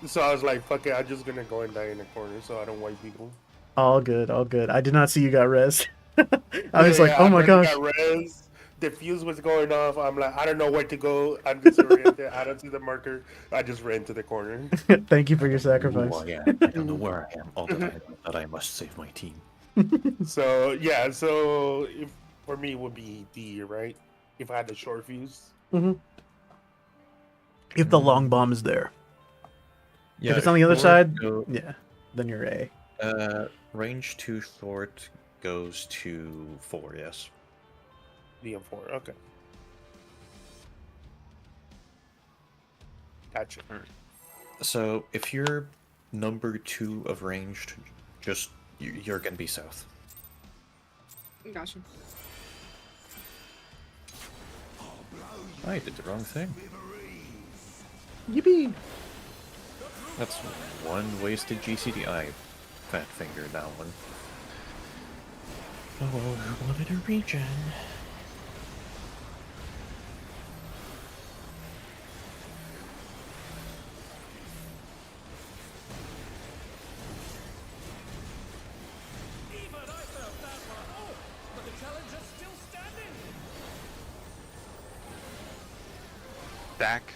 So I was like, "Fuck it, I'm just gonna go and die in the corner, so I don't wipe people." All good, all good. I did not see you got res. I was like, Yeah, oh I my never gosh. got res. The fuse was going off. I'm like, I don't know where to go. I'm disoriented. I don't see the marker. I just ran to the corner. Thank you for your Ooh, sacrifice. I don't know where I am, although I know that I must save my team. So yeah, so if for me it would be D, right? If I had the short fuse. If the long bomb is there. Yeah, if it's on the other short side, go- yeah, then you're A. range 2 short goes to 4, yes. D and 4. Okay. Gotcha. So if you're number 2 of ranged, just you're gonna be south. Gotcha. I did the wrong thing. Yippee! That's one wasted GCD. I fat fingered that one. Oh, I wanted a regen. Stack.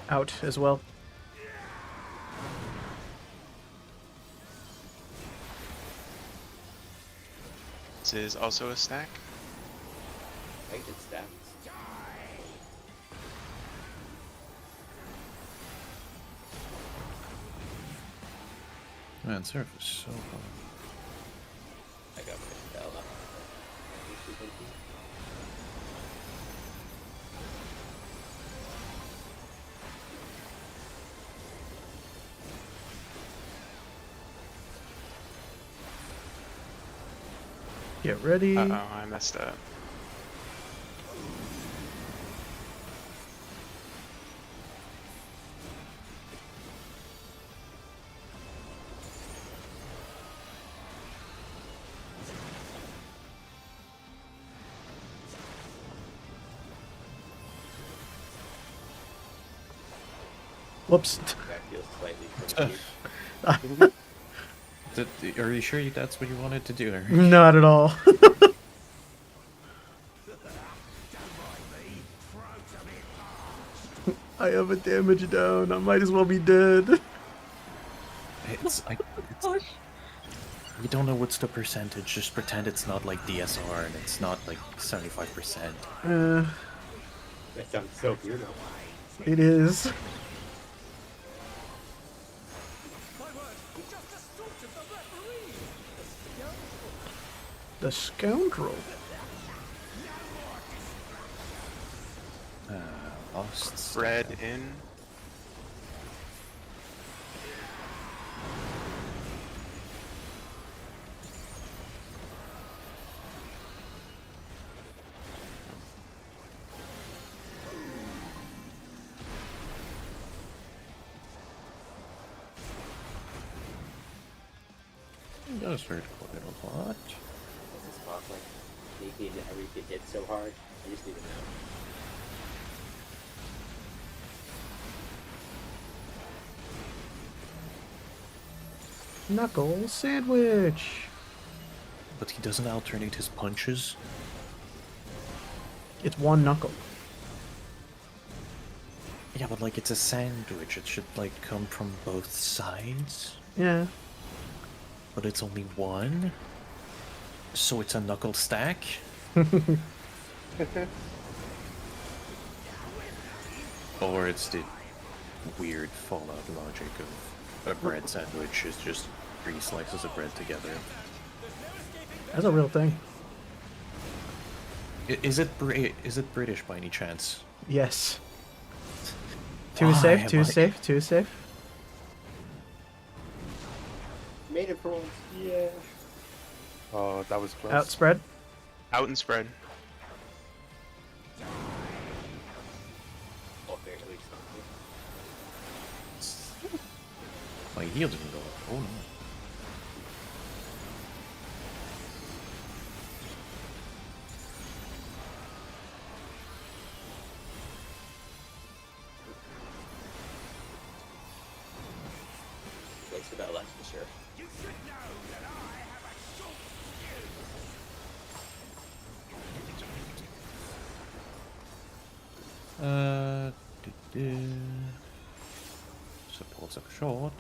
Out as well. This is also a stack. I think it's that. Man, surf is so hard. I got my Bella. Get ready. Uh oh, I messed up. Whoops. That feels slightly cringy. Are you sure that's what you wanted to do, Eric? Not at all. I have a damage down. I might as well be dead. It's you don't know what's the percentage. Just pretend it's not like DSR and it's not like 75%. That sounds so weird. It is. My word, he just assaulted the referee! The scoundrel. Lost. Spread in. That was hurt quite a lot. This is Spock like making everything hit so hard. I just need to know. Knuckle sandwich. But he doesn't alternate his punches. It's one knuckle. Yeah, but like it's a sandwich. It should like come from both sides. Yeah. But it's only one. So it's a knuckle stack. Or it's the weird Fallout logic of a bread sandwich is just 3 slices of bread together. That's a real thing. Is it British by any chance? Yes. Two is safe, two is safe, two is safe. Made it for once. Yeah. Oh, that was close. Outspread. Out and spread. Oh, barely something. My heal didn't go up. Oh no. Thanks for that, for sure. You should know that I have a short Supports up short.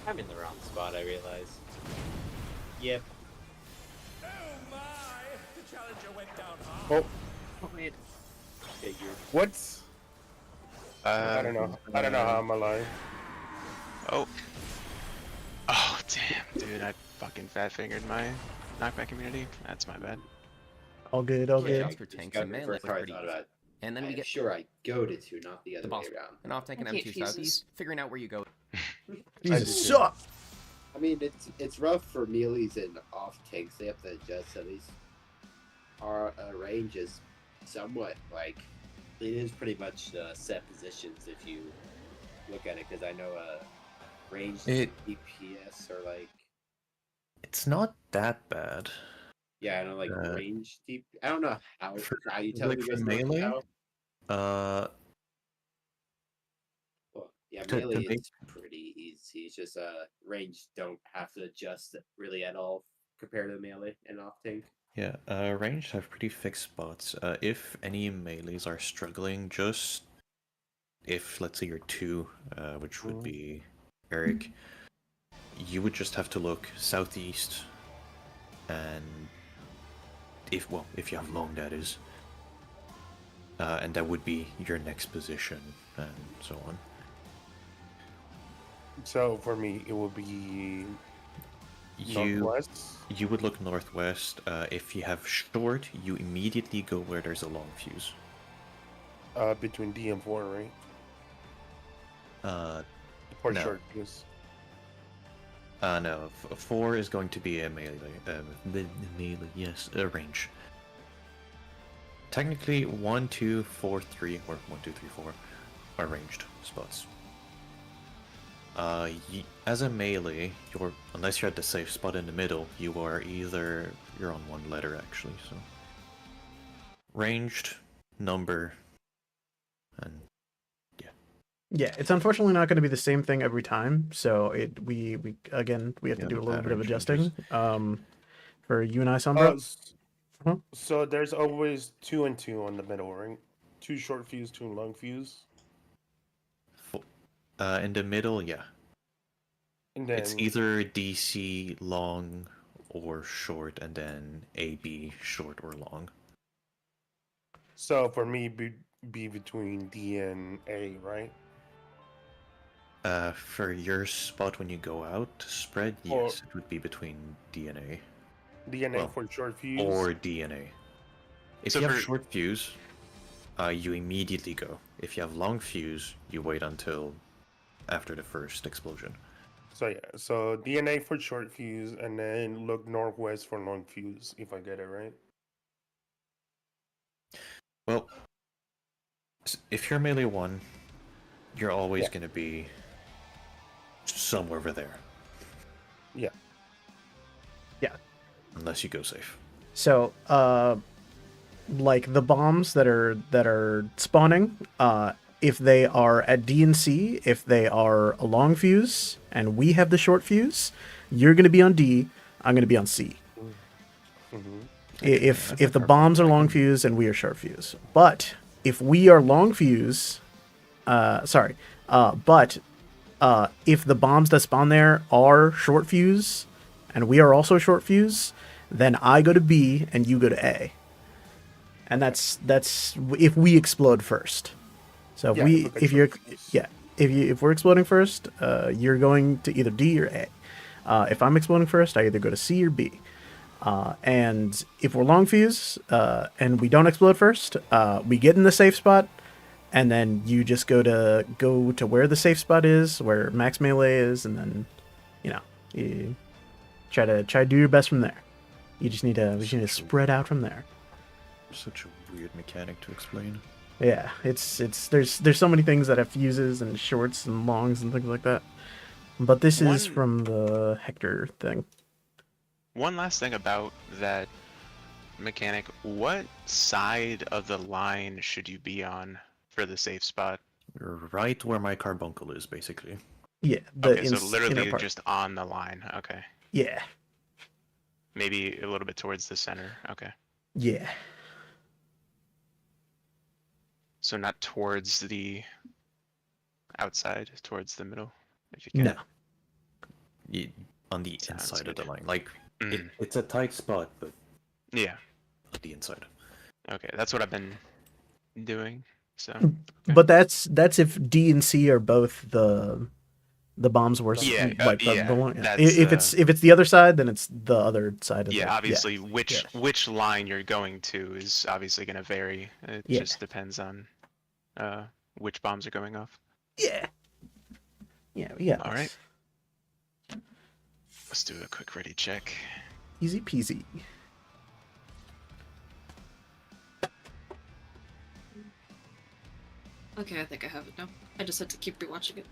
I'm in the wrong spot, I realize. Yep. Oh my! The challenger went down Oh, hard. Wait. Figured. what? I don't know. I don't know how I'm alive. Oh. Oh, damn, dude. I fucking fat fingered my knockback immunity. That's my bad. All good, all Yeah, good. For just tanks got and the melee first was part I pretty thought easy. about. And then we I'm get sure I goaded to, not the other the boss. way around. An off tank and Okay, M2 Jesus. southeast, figuring out where you go. Jesus suck. I mean, it's rough for melees and off tanks. They have to adjust. So these our range is somewhat like it is pretty much set positions if you look at it. Because I know ranged DPS are like It's not that bad. yeah, I know like range deep. I don't know how you tell like me for guys melee? how. Well, yeah, To melee make- is pretty easy. It's just range don't have to adjust really at all compared to melee and off tank. Yeah, ranged have pretty fixed spots. If any melees are struggling, just if let's say you're two, which would be Eric, you would just have to look southeast, and if you have long, that is, and that would be your next position, and so on. So for me, it would be You northwest. you would look northwest. If you have short, you immediately go where there's a long fuse. Between D and 4, right? For No. short fuse. No. 4 is going to be a melee. Melee, yes, a range. Technically, 1, 2, 4, 3, or 1, 2, 3, 4 are ranged spots. As a melee, unless you're at the safe spot in the middle, you're on one letter actually. So ranged, number, and Yeah, it's unfortunately not going to be the same thing every time. So we have to Yeah, do the a little bit of pattern adjusting. changes. For you and I, Sombra. Huh? So there's always 2 and 2 on the middle, right? 2 short fuse, 2 long fuse. In the middle, yeah. And then It's either DC long or short, and then AB short or long. so for me, be between D and A, right? For your spot when you go out to spread, yes, it would be between DNA. DNA for short fuse. Or DNA. If So you have for- short fuse, you immediately go. If you have long fuse, you wait until after the first explosion. So yeah, so DNA for short fuse, and then look northwest for long fuse, if I get it right. Well, if you're melee 1, you're always going to be somewhere over there. Yeah. Yeah. Unless you go safe. So, like the bombs that are spawning, if they are at D and C, if they are a long fuse, and we have the short fuse, you're going to be on D, I'm going to be on C. Mm-hmm. If the bombs are long fuse and we are short fuse. But if we are long fuse, but if the bombs that spawn there are short fuse and we are also short fuse, then I go to B and you go to A. And that's if we explode first. So if we're exploding first, you're going to either D or A. If I'm exploding first, I either go to C or B. And if we're long fuse and we don't explode first, we get in the safe spot, and then you just go to where the safe spot is, where max melee is, and then you try to do your best from there. We just need to spread out from there. Such a weird mechanic to explain. Yeah, there's so many things that have fuses and shorts and longs and things like that. But this is from the Hector thing. One last thing about that mechanic, what side of the line should you be on for the safe spot? You're right where my carbuncle is, basically. Yeah. So literally just on the line. Okay. Yeah. Maybe a little bit towards the center. Okay. Yeah. So not towards the outside, towards the middle, if you can. No. On the Sounds inside of good. the line. Like, it's a tight spot, but yeah, on the inside. Okay, that's what I've been doing. So, but that's if D and C are both the bombs were yeah, the one. If it's the other side, then it's the other side of obviously which line you're going to is obviously going to vary. It just depends on which bombs are going off. Yeah. All right. Let's do a quick ready check. Easy peasy. Okay, I think I have it now. I just had to keep rewatching it.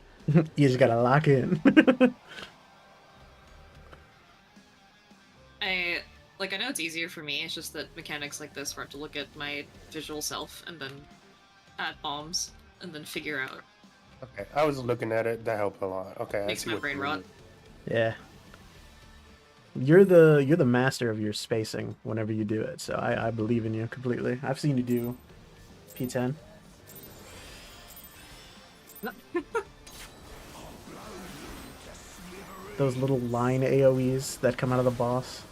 You just gotta lock in. I know it's easier for me, it's just that mechanics like this where I have to look at my visual self and then add bombs and then figure out. Okay, I was looking at it. That helped a lot. Okay, Makes my brain rot. Yeah. You're the master of your spacing whenever you do it, so I believe in you completely. I've seen you do P10. Those little line AoEs that come out of the boss.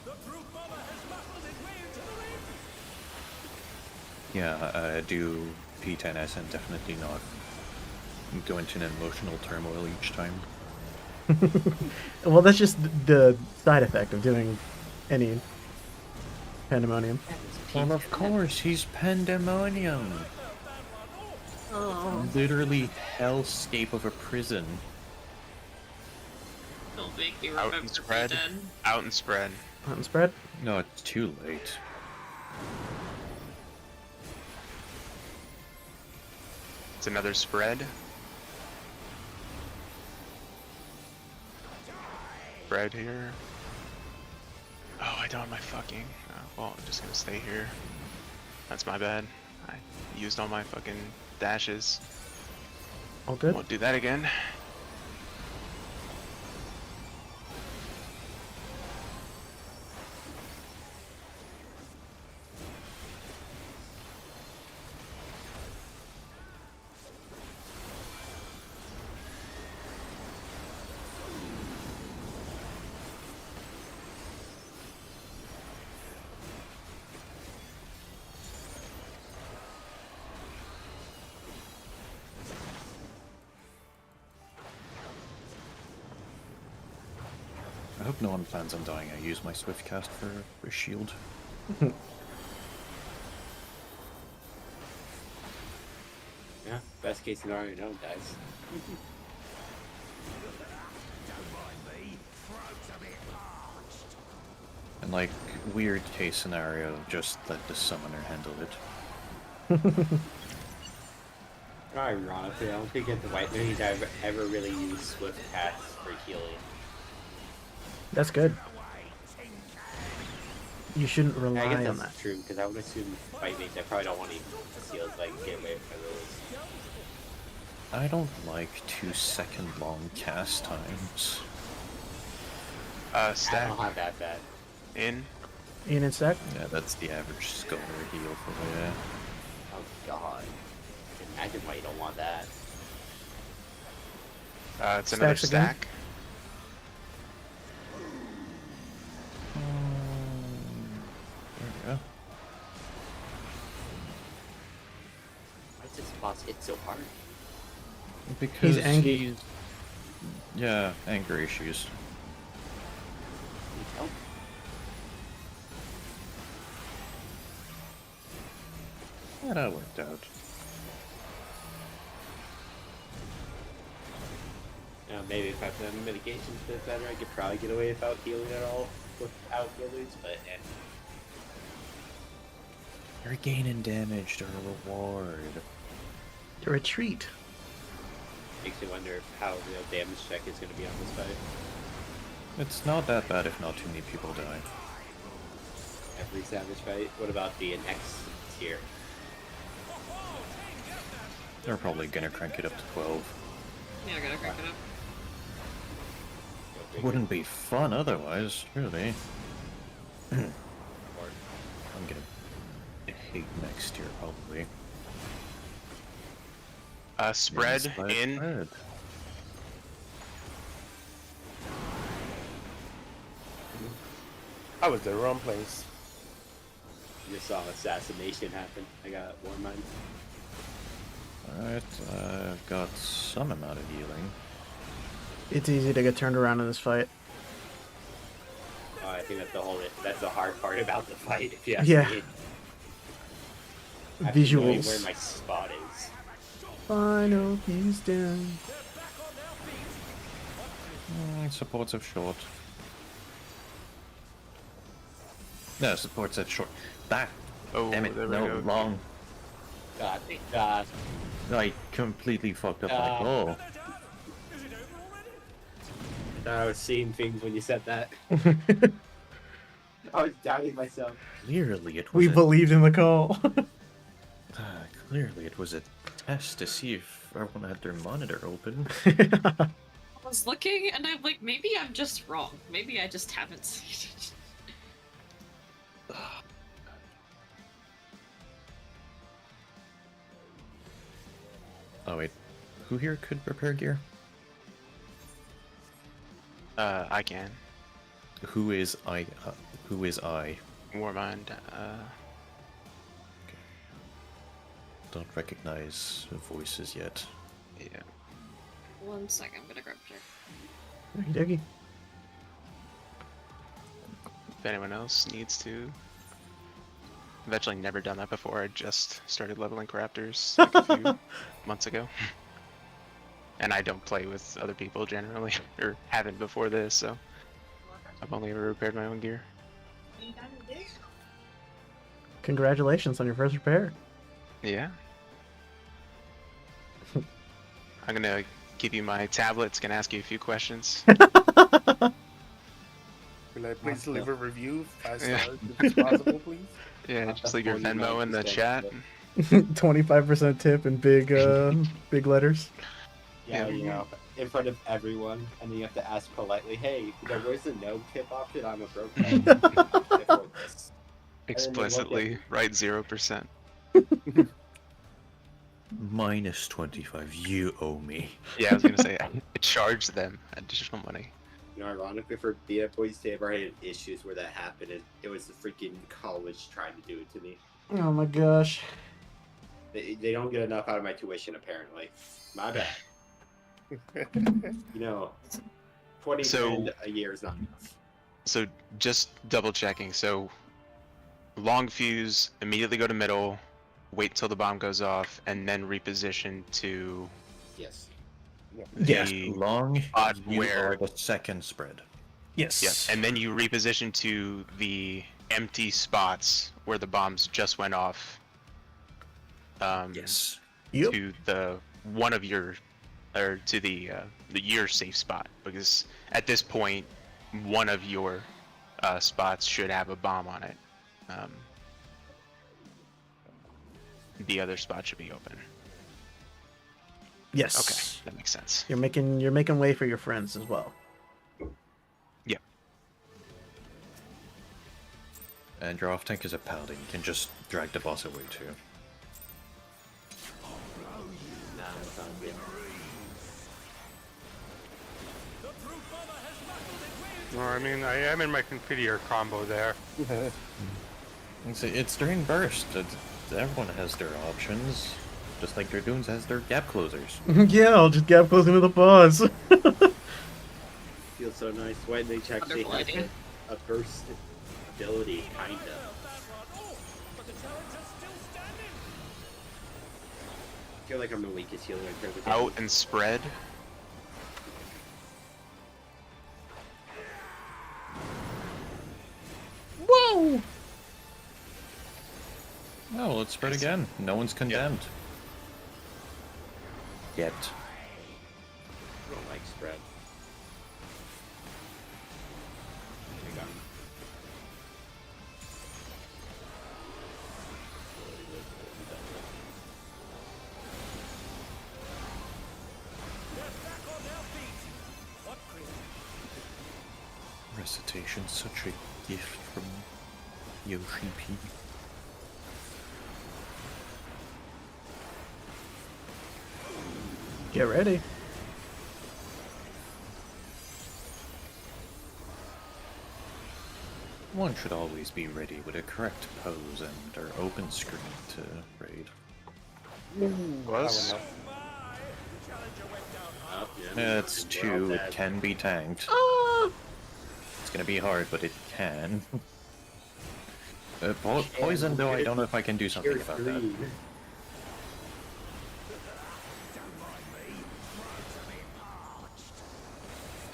Yeah, I do P10S and definitely not go into an emotional turmoil each time. Well, that's just the side effect of doing any pandemonium. Well, of course, he's pandemonium. Oh, Literally hellscape of a prison. don't make me Out remember and spread. P10. Out and spread. Out and spread. No, it's too late. It's another spread. Spread here. Oh, I don't have my fucking. Well, I'm just gonna stay here. That's my bad. I used all my fucking dashes. All good. Won't do that again. I hope no one plans on dying. I use my swift cast for a shield. Yeah, best case scenario, no one dies. And like, weird case scenario, just let the summoner handle it. Ironically, I don't think at the White Moon's ever really used Swift Cast for healing. That's good. You shouldn't I rely guess on that's that. true, because I would assume White Mage, I probably don't want to heal so I can get away from those. I don't like 2-second long cast times. I Stack don't have that bad. in. In and sec. Yeah, that's the average scholar heal for me. Oh god. Imagine why you don't want that. It's another Stacks again? stack. There we go. Why does this boss hit so hard? Because He's angry. Yeah, anger issues. Need help? Yeah, that worked out. Maybe if I put on medications a bit better, I could probably get away without healing at all without healers, but You're gaining damage to a reward. To retreat. makes me wonder how real damage check is going to be on this fight. It's not that bad if not too many people die. Every savage fight. What about the next tier? They're probably gonna crank it up to 12. Yeah, I gotta crank it up. Wouldn't be fun otherwise, really. I'm gonna hate next year, probably. Spread in. Spread. I was the wrong place. Just saw assassination happen. I got one mind. Alright, I've got some amount of healing. It's easy to get turned around in this fight. I think that's the hard part about the fight, if you ask Yeah. me. I have to know where Visuals. my spot is. Final he's down. Supports of short. No, supports at short. That! Oh, Damn it, there we no, go. long. God, God. I completely fucked up my goal. I thought I was seeing things when you said that. I was doubting myself. Clearly it was We believed in the call. clearly it was a test to see if everyone had their monitor open. was looking, and I'm like, maybe I'm just wrong. Maybe I just haven't seen it. Oh wait, who here could repair gear? I can. Who is I? Who is I? Warmind. Don't recognize voices yet. Yeah. 1 second, I'm gonna grab check. Okie dokie. If anyone else needs to. I've actually never done that before. I just started leveling Raptors like a few months ago. And I don't play with other people generally, or haven't before this, so I've only ever repaired my own gear. Congratulations on your first repair. Yeah. I'm gonna give you my tablet. It's gonna ask you a few questions. Will I please leave a review? 5 Yeah. stars if it's possible, please? Yeah, just leave your Venmo in the chat. 25% tip in big big letters. Yeah, you know, in front of everyone, and then you have to ask politely, "Hey, where's the no tip option? I'm a broke man." Before this. Explicitly write 0%. Minus 25. You owe me. Yeah, I was gonna say I charged them additional money. You know, ironically, for being at Boise State, I had issues where that happened. It was the freaking college trying to do it to me. Oh my gosh. They don't get enough out of my tuition, apparently. My bad. You know, 20 grand a year is not enough. So just double checking. So long fuse, immediately go to middle, wait till the bomb goes off, and then reposition to Yes. Yes, the long. spot You where are the second spread. Yes. yeah, and then you reposition to the empty spots where the bombs just went off. Yes. Yep. To the one of your, or to the your safe spot, because at this point, one of your spots should have a bomb on it. The other spot should be open. Yes. Okay, that makes sense. You're making way for your friends as well. Yeah. And your off tank is a paladin. You can just drag the boss away too. Nah, it's not good. Well, I mean, I am in my Confidier combo there. It's during burst. Everyone has their options. Just like Dragoons has their gap closers. Yeah, I'll just gap close into the boss. Feels so nice. Why did they actually Wonderful have idea. a burst ability, kinda? I feel like I'm the weakest healer in terms of Out and spread. Whoa! Oh, let's spread again. No one's condemned. Yet. I don't like spread. Hang on. Recitation, such a gift from Yoshi P. Get ready. One should always be ready with a correct pose and or open screen to raid. Was? Up, yeah, It's we're all two, it dead. can be tanked. Ah! It's gonna be hard, but it can. Poison though, I don't know if I can do something Tier about that. 3.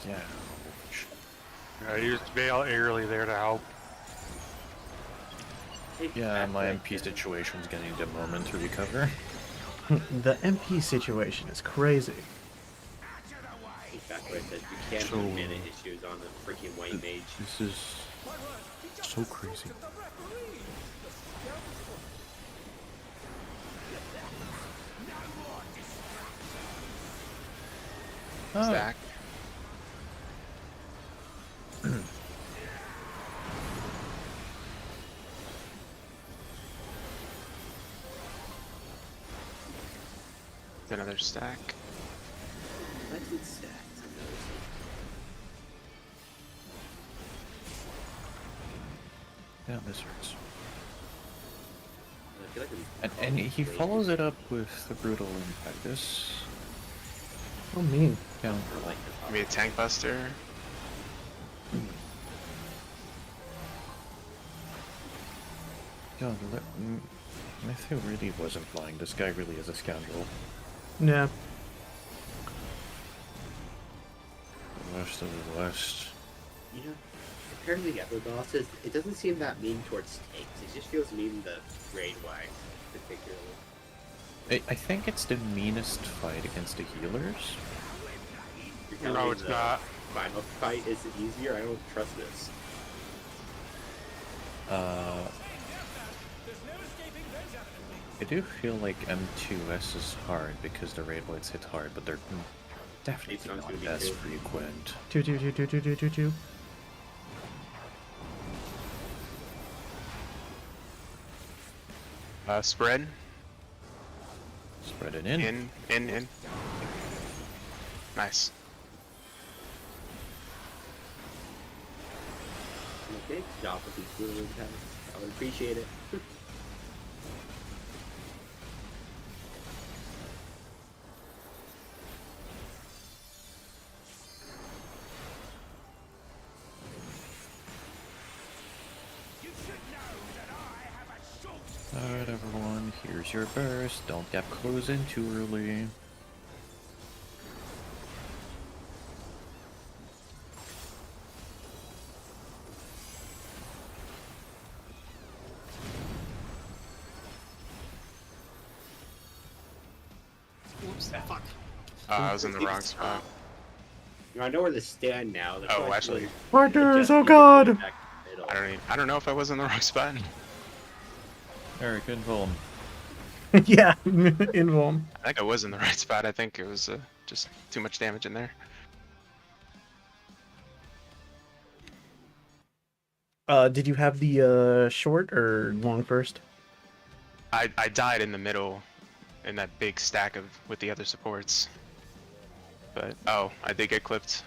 Yeah. I used Veil early there to help. Yeah, my MP situation's gonna need a moment to recover. The MP situation is crazy. Back where I said you can't So- put mana issues on the freaking white mage. This is so crazy. Stack. Another stack. That's it stacked. Yeah, this hurts. I feel like And he follows it up with the brutal impetus. Oh, mean. Yeah. Maybe a tank buster. Yeah, Matthew really was implying this guy really is a scoundrel. Yeah. The West of the West. You know, compared to the other bosses, it doesn't seem that mean towards tanks. It just feels mean to raid wide, particularly. I think it's the meanest fight against the healers. You're telling No, me it's the not. Final fight is easier. I don't trust this. I do feel like M3S is hard because the raid blades hit hard, but they're definitely These ones not gonna be as too. frequent. Two. Spread. Spread it in. In. Nice. Okay, job with these brutal attacks. I would appreciate it. Alright everyone, here's your burst. Don't get close in too early. Whoops, fuck. I was in the wrong spot. You know, I know where to stand now. The Oh, question actually, is, Markers, just oh need to god! get back to the middle. I don't know if I was in the wrong spot. Alright, good Volm. Yeah, invuln. I think I was in the right spot. I think it was just too much damage in there. Did you have the short or long first? I died in the middle, in that big stack of with the other supports. But oh, I did get clipped.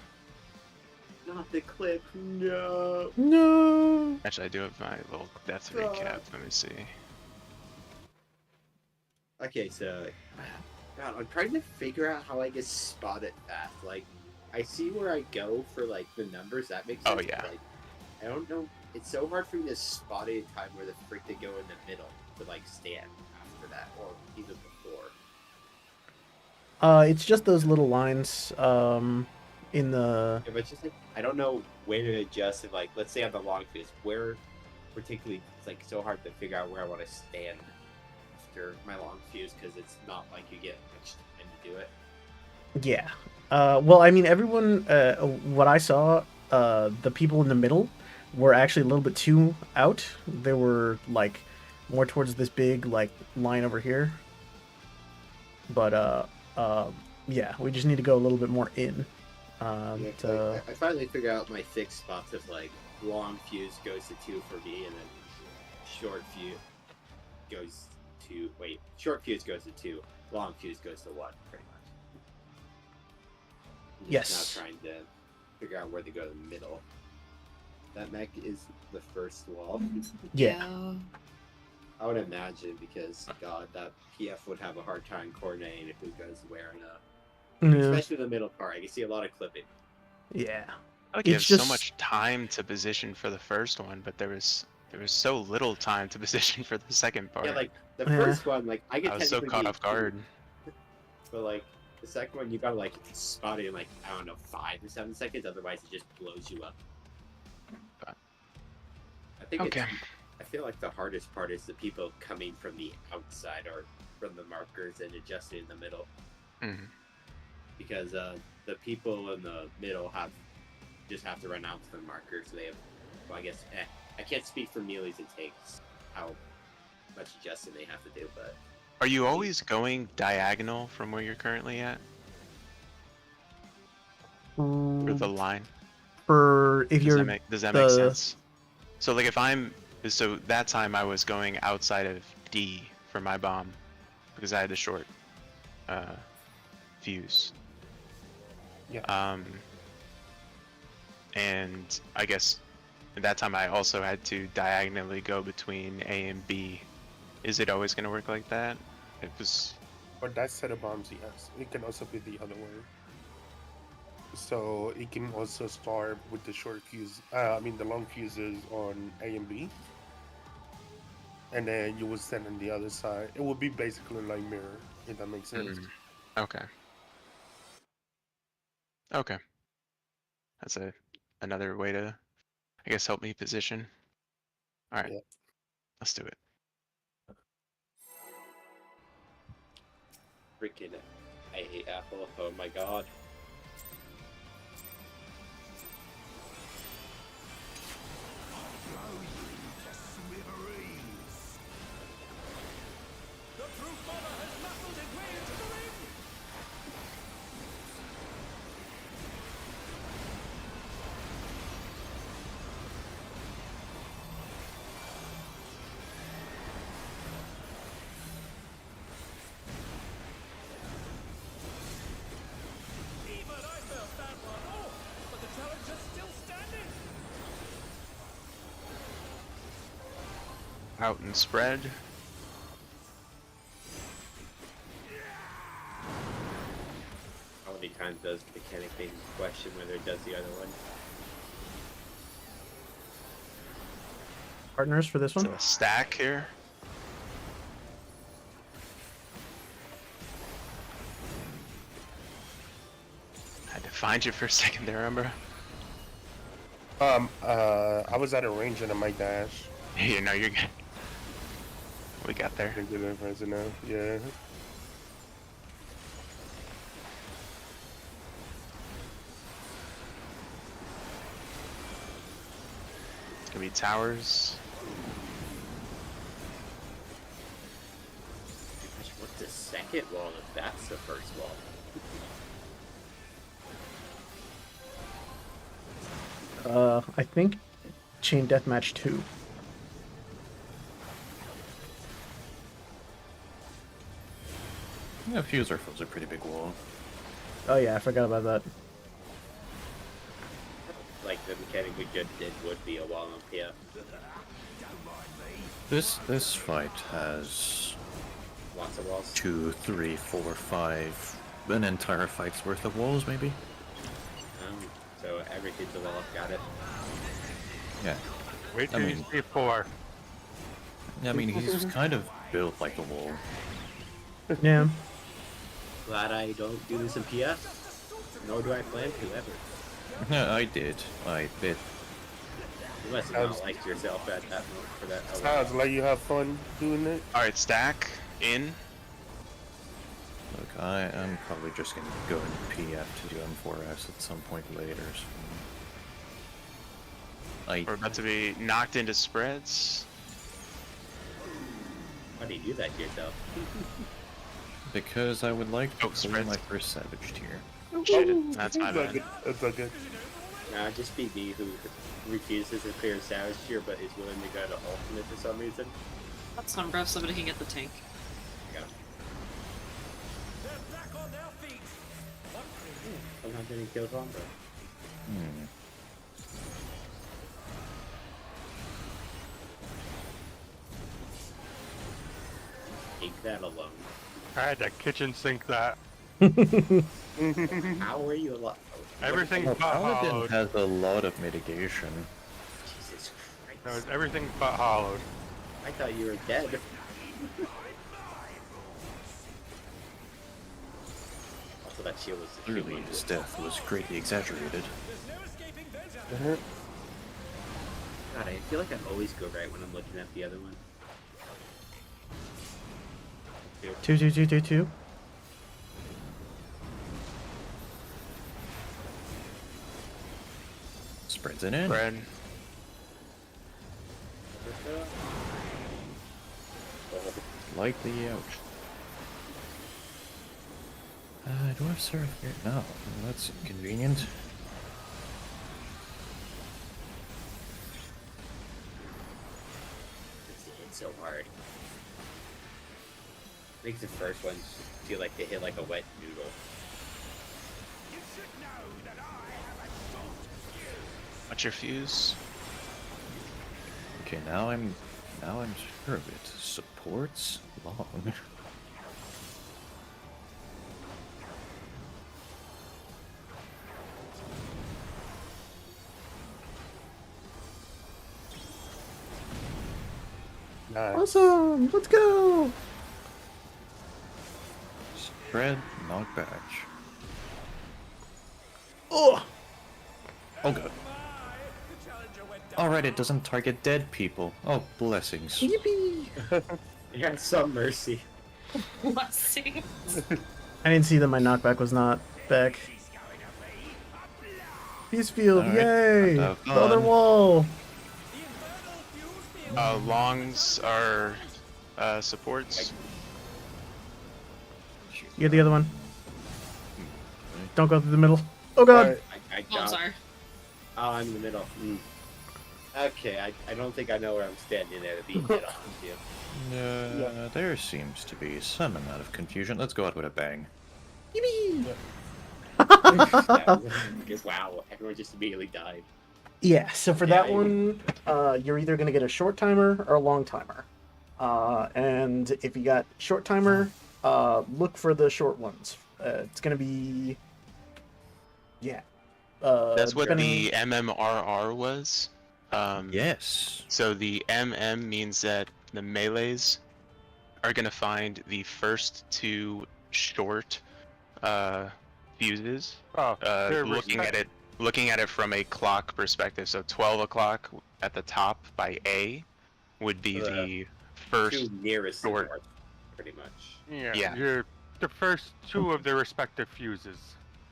Not the clip, no. No. Actually, I do have my little death recap. Let me see. Okay, so God, I'm trying to figure out how I get spotted fast. Like, I see where I go for like the numbers. That makes sense. Oh, yeah. but, like, I don't know. It's so hard for me to spot a time where the frick they go in the middle to like stand after that, or even before. It's just those little lines, in the... Yeah, but it's just like I don't know where to adjust. If like, let's say on the long fuse, where particularly it's like so hard to figure out where I want to stand after my long fuse because it's not like you get much time to do it. Yeah. Well, I mean, everyone, what I saw, the people in the middle were actually a little bit too out. They were, like, more towards this big, like, line over here. But, yeah, we just need to go a little bit more in. Yeah, I finally figure out my fixed spots of like long fuse goes to 2 for me, and then short fuse goes to short fuse goes to 2, long fuse goes to 1, pretty much. I'm Yes. just now trying to figure out where to go to the middle. That mech is the first wall. Yeah. I would imagine because God, that PF would have a hard time coordinating who goes where and Yeah. especially the middle part. I can see a lot of clipping. Yeah. Like you have It's so just- much time to position for the first one, but there was so little time to position for the second part. Yeah, like the Yeah. first one, like I get I was so technically caught off two, guard. but like the second one, you gotta like spot it in like I don't know 5 to 7 seconds. Otherwise, it just blows you up. But- I think Okay. I feel like the hardest part is the people coming from the outside or from the markers and adjusting in the middle. Mhm. Because the people in the middle have to run out to the markers. So they have, well, I guess I can't speak for melees and tanks how much adjusting they have to do, but Are you always going diagonal from where you're currently at? For the line? For if Does you're that make the- sense? So like so that time I was going outside of D for my bomb because I had the short. fuse. Yeah. And I guess at that time I also had to diagonally go between A and B. Is it always going to work like that? It was. For that set of bombs, yes. It can also be the other way. So it can also start with the short fuse. The long fuses on A and B, and then you will send on the other side. It will be basically like mirror, if that makes sense. Okay. Okay. That's another way to, I guess, help me position. All right. Yeah. Let's do it. Freaking, I hate Apple. Oh my god. The Truth Mother has muscled his way into the ring! Even I felt that one. Oh, but the challenge is still standing! Out and spread. How many times does mechanic make you question whether it does the other one? Partners for this So one? a stack here. Had to find you for a second there, Umbra. I was at a range and I might dash. You know, you're good. We got there. I think they're present now. Yeah. It's gonna be towers. What's the second wall if that's the first wall? I think Chain Deathmatch 2. Yeah, fuse rifle's a pretty big wall. Oh yeah, I forgot about that. Like the mechanic we just did would be a wall on PF. This fight has Lots of walls. 2, 3, 4, 5, an entire fight's worth of walls, maybe. So everything's a wall. Got it. Yeah. Wait I till you mean- see 4. I mean, he's kind of built like a wall. Yeah. Glad I don't do this in PF. Nor do I plan to ever. Yeah, I did. I did. You must have not liked yourself at that moment for that. Sounds like you have fun doing it. All right, stack in. Look, I am probably just gonna go into PF to do M4S at some point later. So We're about to be knocked into spreads. Why do you do that to yourself? because I would like to Oh, play spreads. my first Savage tier. Shit, that's my It's all bad. good. It's all good. Nah, just be me who refuses to clear Savage tier but is willing to go to Ultimate for some reason. That's some breath. Somebody can get the tank. Yeah. They're back on their feet! What? I'm not getting killed on, bro. Take that alone. I had to kitchen sink that. How are you alive? Everything Well, but Paladin hollowed. has a lot of mitigation. Jesus No, Christ. it's everything but hollowed. I thought you were dead. Also, that shield was Clearly, his death was greatly exaggerated. There's no escaping danger! God, I feel like I always go right when I'm looking at the other one. 2, 2, 2, 2, 2. Spreads it in. Spread. Likely ouch. Do I have Seraph here? No, well, that's convenient. It's hit so hard. Makes the first one feel like they hit like a wet noodle. You should know that I have a short fuse. What's your fuse? Okay, now I'm sure of it. Supports long. Nice. Awesome! Let's go! Spread, knockback. Oh! Oh god. My, the challenger went down. Alright, it doesn't target dead people. Oh, blessings. Yippee! You got some mercy. Blessing. I didn't see that my knockback was not back. She's going to be a blast. Peace field, Alright, yay! have The other fun. wall! The infernal fuse field. Longs are supports. You get the other one. Don't go through the middle. Oh god! I Oh, got. sorry. Oh, I'm in the middle. Okay, I don't think I know where I'm standing there to be hit off of you. There seems to be some amount of confusion. Let's go out with a bang. Yippee! Because wow, everyone just immediately died. Yeah, so for that one, you're either going to get a short timer or a long timer. And if you got short timer, look for the short ones. It's going to be... Yeah. That's what depending- the MMRR was. Yes. So the MM means that the melees are gonna find the first two short fuses. Oh, they're Looking at it from a clock perspective. So 12 o'clock at the top by A would be the first. Two nearest to short. north, pretty much. Yeah. You're the first two of their respective fuses.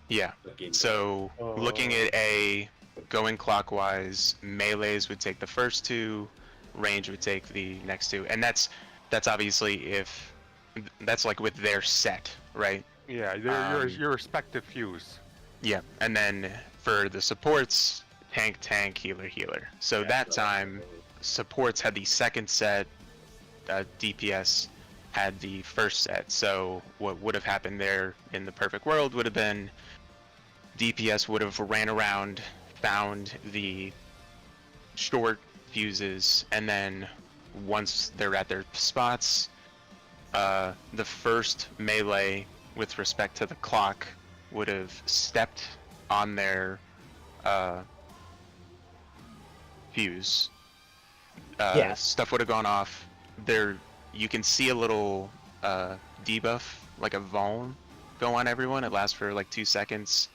Yeah. Looking So looking at A, going clockwise, melees would take the first two, range would take the next two, and that's obviously if that's like with their set, right? Yeah, they're Um, your respective fuse. Yeah, and then for the supports, tank, healer. So Yeah, that so- time, supports had the second set, DPS had the first set. So what would have happened there in the perfect world would have been DPS would have ran around, found the short fuses, and then once they're at their spots, the first melee with respect to the clock would have stepped on their fuse. Yeah. Stuff would have gone off. There, you can see a little debuff, like a Vaughn, go on everyone. It lasts for like 2 seconds.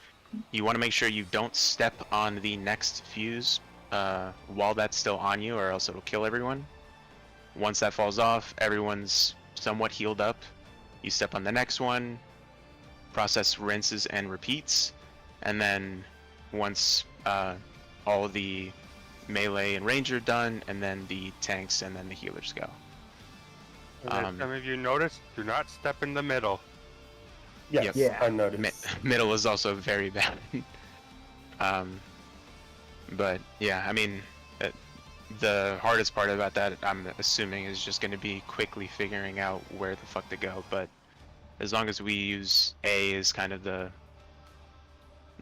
You want to make sure you don't step on the next fuse while that's still on you, or else it'll kill everyone. Once that falls off, everyone's somewhat healed up. You step on the next one, process rinses and repeats, and then once all the melee and range are done, and then the tanks and then the healers go. And if some of you noticed, do not step in the middle. Yes, Yeah. I noticed. Middle is also very bad. But yeah, I mean, the hardest part about that, I'm assuming, is just going to be quickly figuring out where the fuck to go. But as long as we use A as kind of the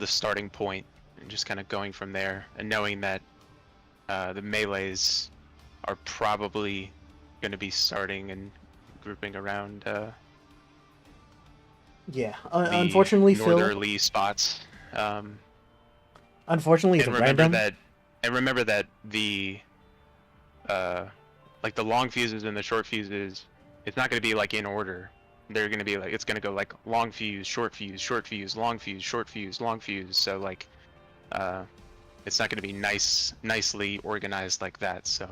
starting point, and just kind of going from there, and knowing that the melees are probably going to be starting and grouping around Yeah. the Unfortunately, Phil. northerly spots. Unfortunately, it's And remember random. remember that the like the long fuses and the short fuses, it's not going to be like in order. They're going to be like, it's going to go like long fuse, short fuse, short fuse, long fuse, short fuse, long fuse. So like it's not going to be nicely organized like that. So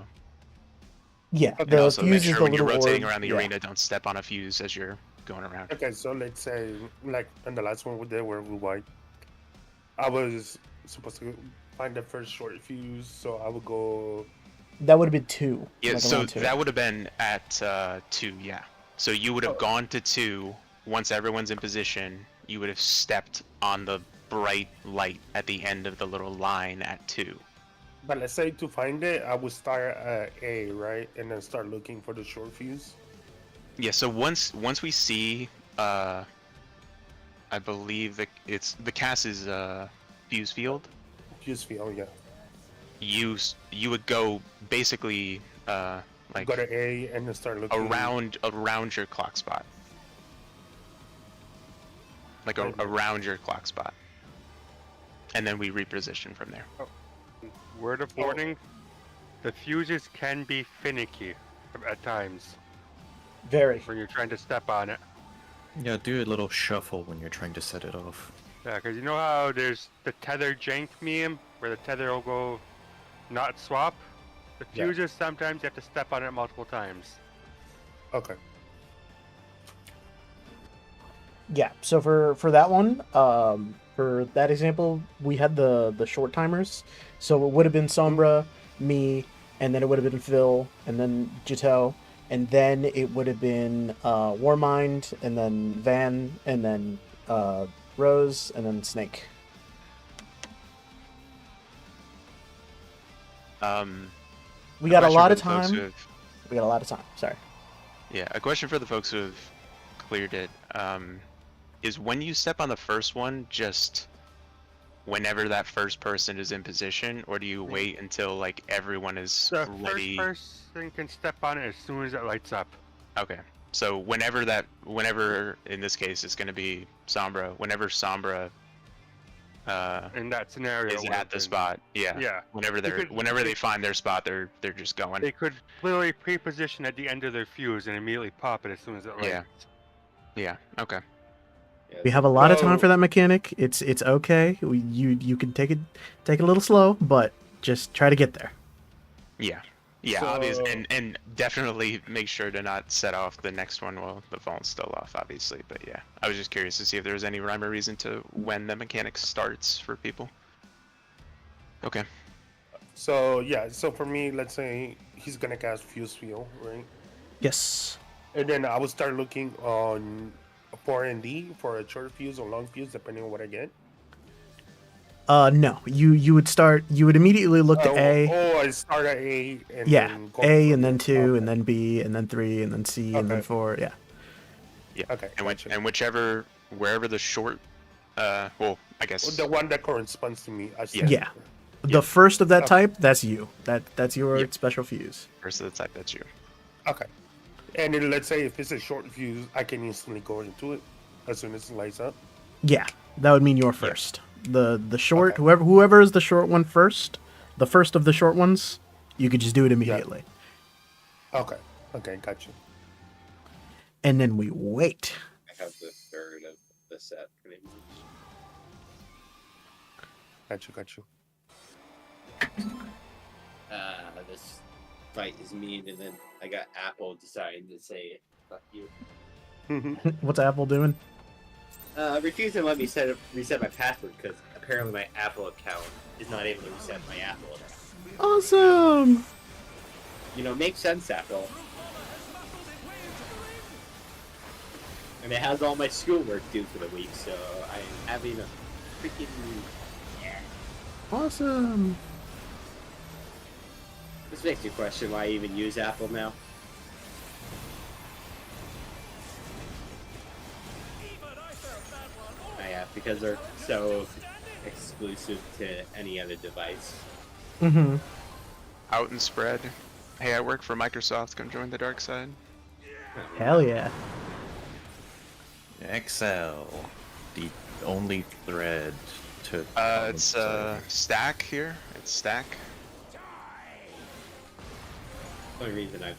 Yeah, and the also make fuse is sure the when you're little rotating orb. around the Yeah. arena, don't step on a fuse as you're going around. Okay, so let's say, like, in the last one we did where we wiped, I was supposed to find the first short fuse, so I would go... That would have been 2. Yeah, like so around 2. that would have been at 2, yeah. So you would have gone to 2, once everyone's in position, you would have stepped on the bright light at the end of the little line at 2. But let's say to find it, I would start at A, right? And then start looking for the short fuse. Yeah. So once we see, I believe that it's the cast is fuse field. Fuse field, yeah. You would go basically like Go to A and then start looking around your clock spot, like around your clock spot, and then we reposition from there. Word of warning: the fuses can be finicky at times Very. when you're trying to step on it. Yeah, do a little shuffle when you're trying to set it off. Yeah, because you know how there's the tether jank meme where the tether will go not swap? The Yeah. fuses, sometimes you have to step on it multiple times. Okay. Yeah. So for that one, for that example, we had the short timers. So it would have been Sombra, me, and then it would have been Phil, and then Jito, and then it would have been Warmind, and then Van, and then Rose, and then Snake. We got a lot of time. We got a lot of time. Sorry. Yeah, a question for the folks who have cleared it. Is when you step on the first one, just whenever that first person is in position, or do you wait until like everyone is The ready? first person can step on it as soon as it lights up. Okay, so whenever in this case it's going to be Sombra. Whenever Sombra In that scenario, is it at would've the been- spot, yeah. Yeah. Whenever they find their spot, they're just going. They could literally pre-position at the end of their fuse and immediately pop it as soon as it lights. Yeah. Yeah. Okay. We have a lot of time Well- for that mechanic. It's okay. You can take it a little slow, but just try to get there. Yeah. Yeah. So- Obviously, and definitely make sure to not set off the next one while the phone's still off. Obviously, but yeah, I was just curious to see if there was any rhyme or reason to when the mechanic starts for people. Okay. So yeah, so for me, let's say he's gonna cast Fuse Field, right? Yes. And then I will start looking on for ND for a short fuse or long fuse, depending on what I get. No. You would immediately look to A. Oh, I start at A. And Yeah, then go A for and then the- 2 okay. and then B and then 3 and then C and then Okay. 4. Yeah. Yeah. Okay, And gotcha. wherever the short, well, I guess. The one that corresponds to me. I Yeah. start Yeah. with. The first of that Okay. type, that's you. That's your Yep. special fuse. First of the type, that's you. Okay. And then let's say if it's a short fuse, I can instantly go into it as soon as it lights up. Yeah, that would mean you're first. The short Okay. whoever is the short one first, the first of the short ones, you could just do it immediately. Okay. Okay, gotcha. And then we wait. I have the third of the set, pretty much. Gotcha. This fight is mean, and then I got Apple deciding to say, fuck you. What's Apple doing? Refusing to let me reset my password because apparently my Apple account is not able to reset my Apple account. Awesome. You know, makes sense, Apple. And it has all my schoolwork due for the week, so I'm having a freaking... Yeah. Awesome. This makes you question why I even use Apple now. Yeah, because they're so exclusive to any other device. Mm-hmm. Out and spread. Hey, I work for Microsoft. Come join the dark side. Hell yeah. Excel, the only thread to. It's stack here. It's stack. The only reason I've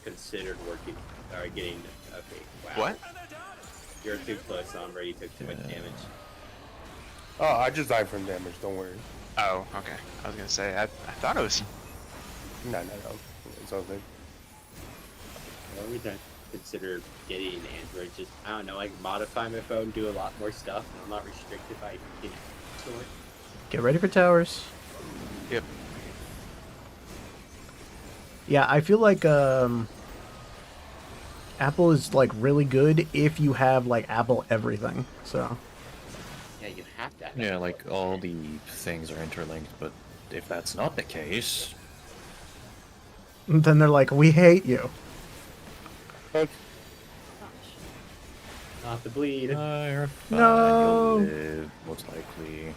considered working or getting okay. Wow. What? You're too close, Ombre. You took too much damage. Oh, I just died from damage. Don't worry. Oh, okay. I was gonna say I thought it was. No. It's all good. The only reason I consider getting Android just I don't know, I can modify my phone, do a lot more stuff, and I'm not restricted by getting to it. Get ready for towers. Yep. Yeah, I feel like Apple is like really good if you have like Apple everything. So Yeah, you have that. Yeah, like all the things are interlinked, but if that's not the case, then they're like, we hate you. Fuck. Not the bleed. You're fine. No. You'll live, most likely.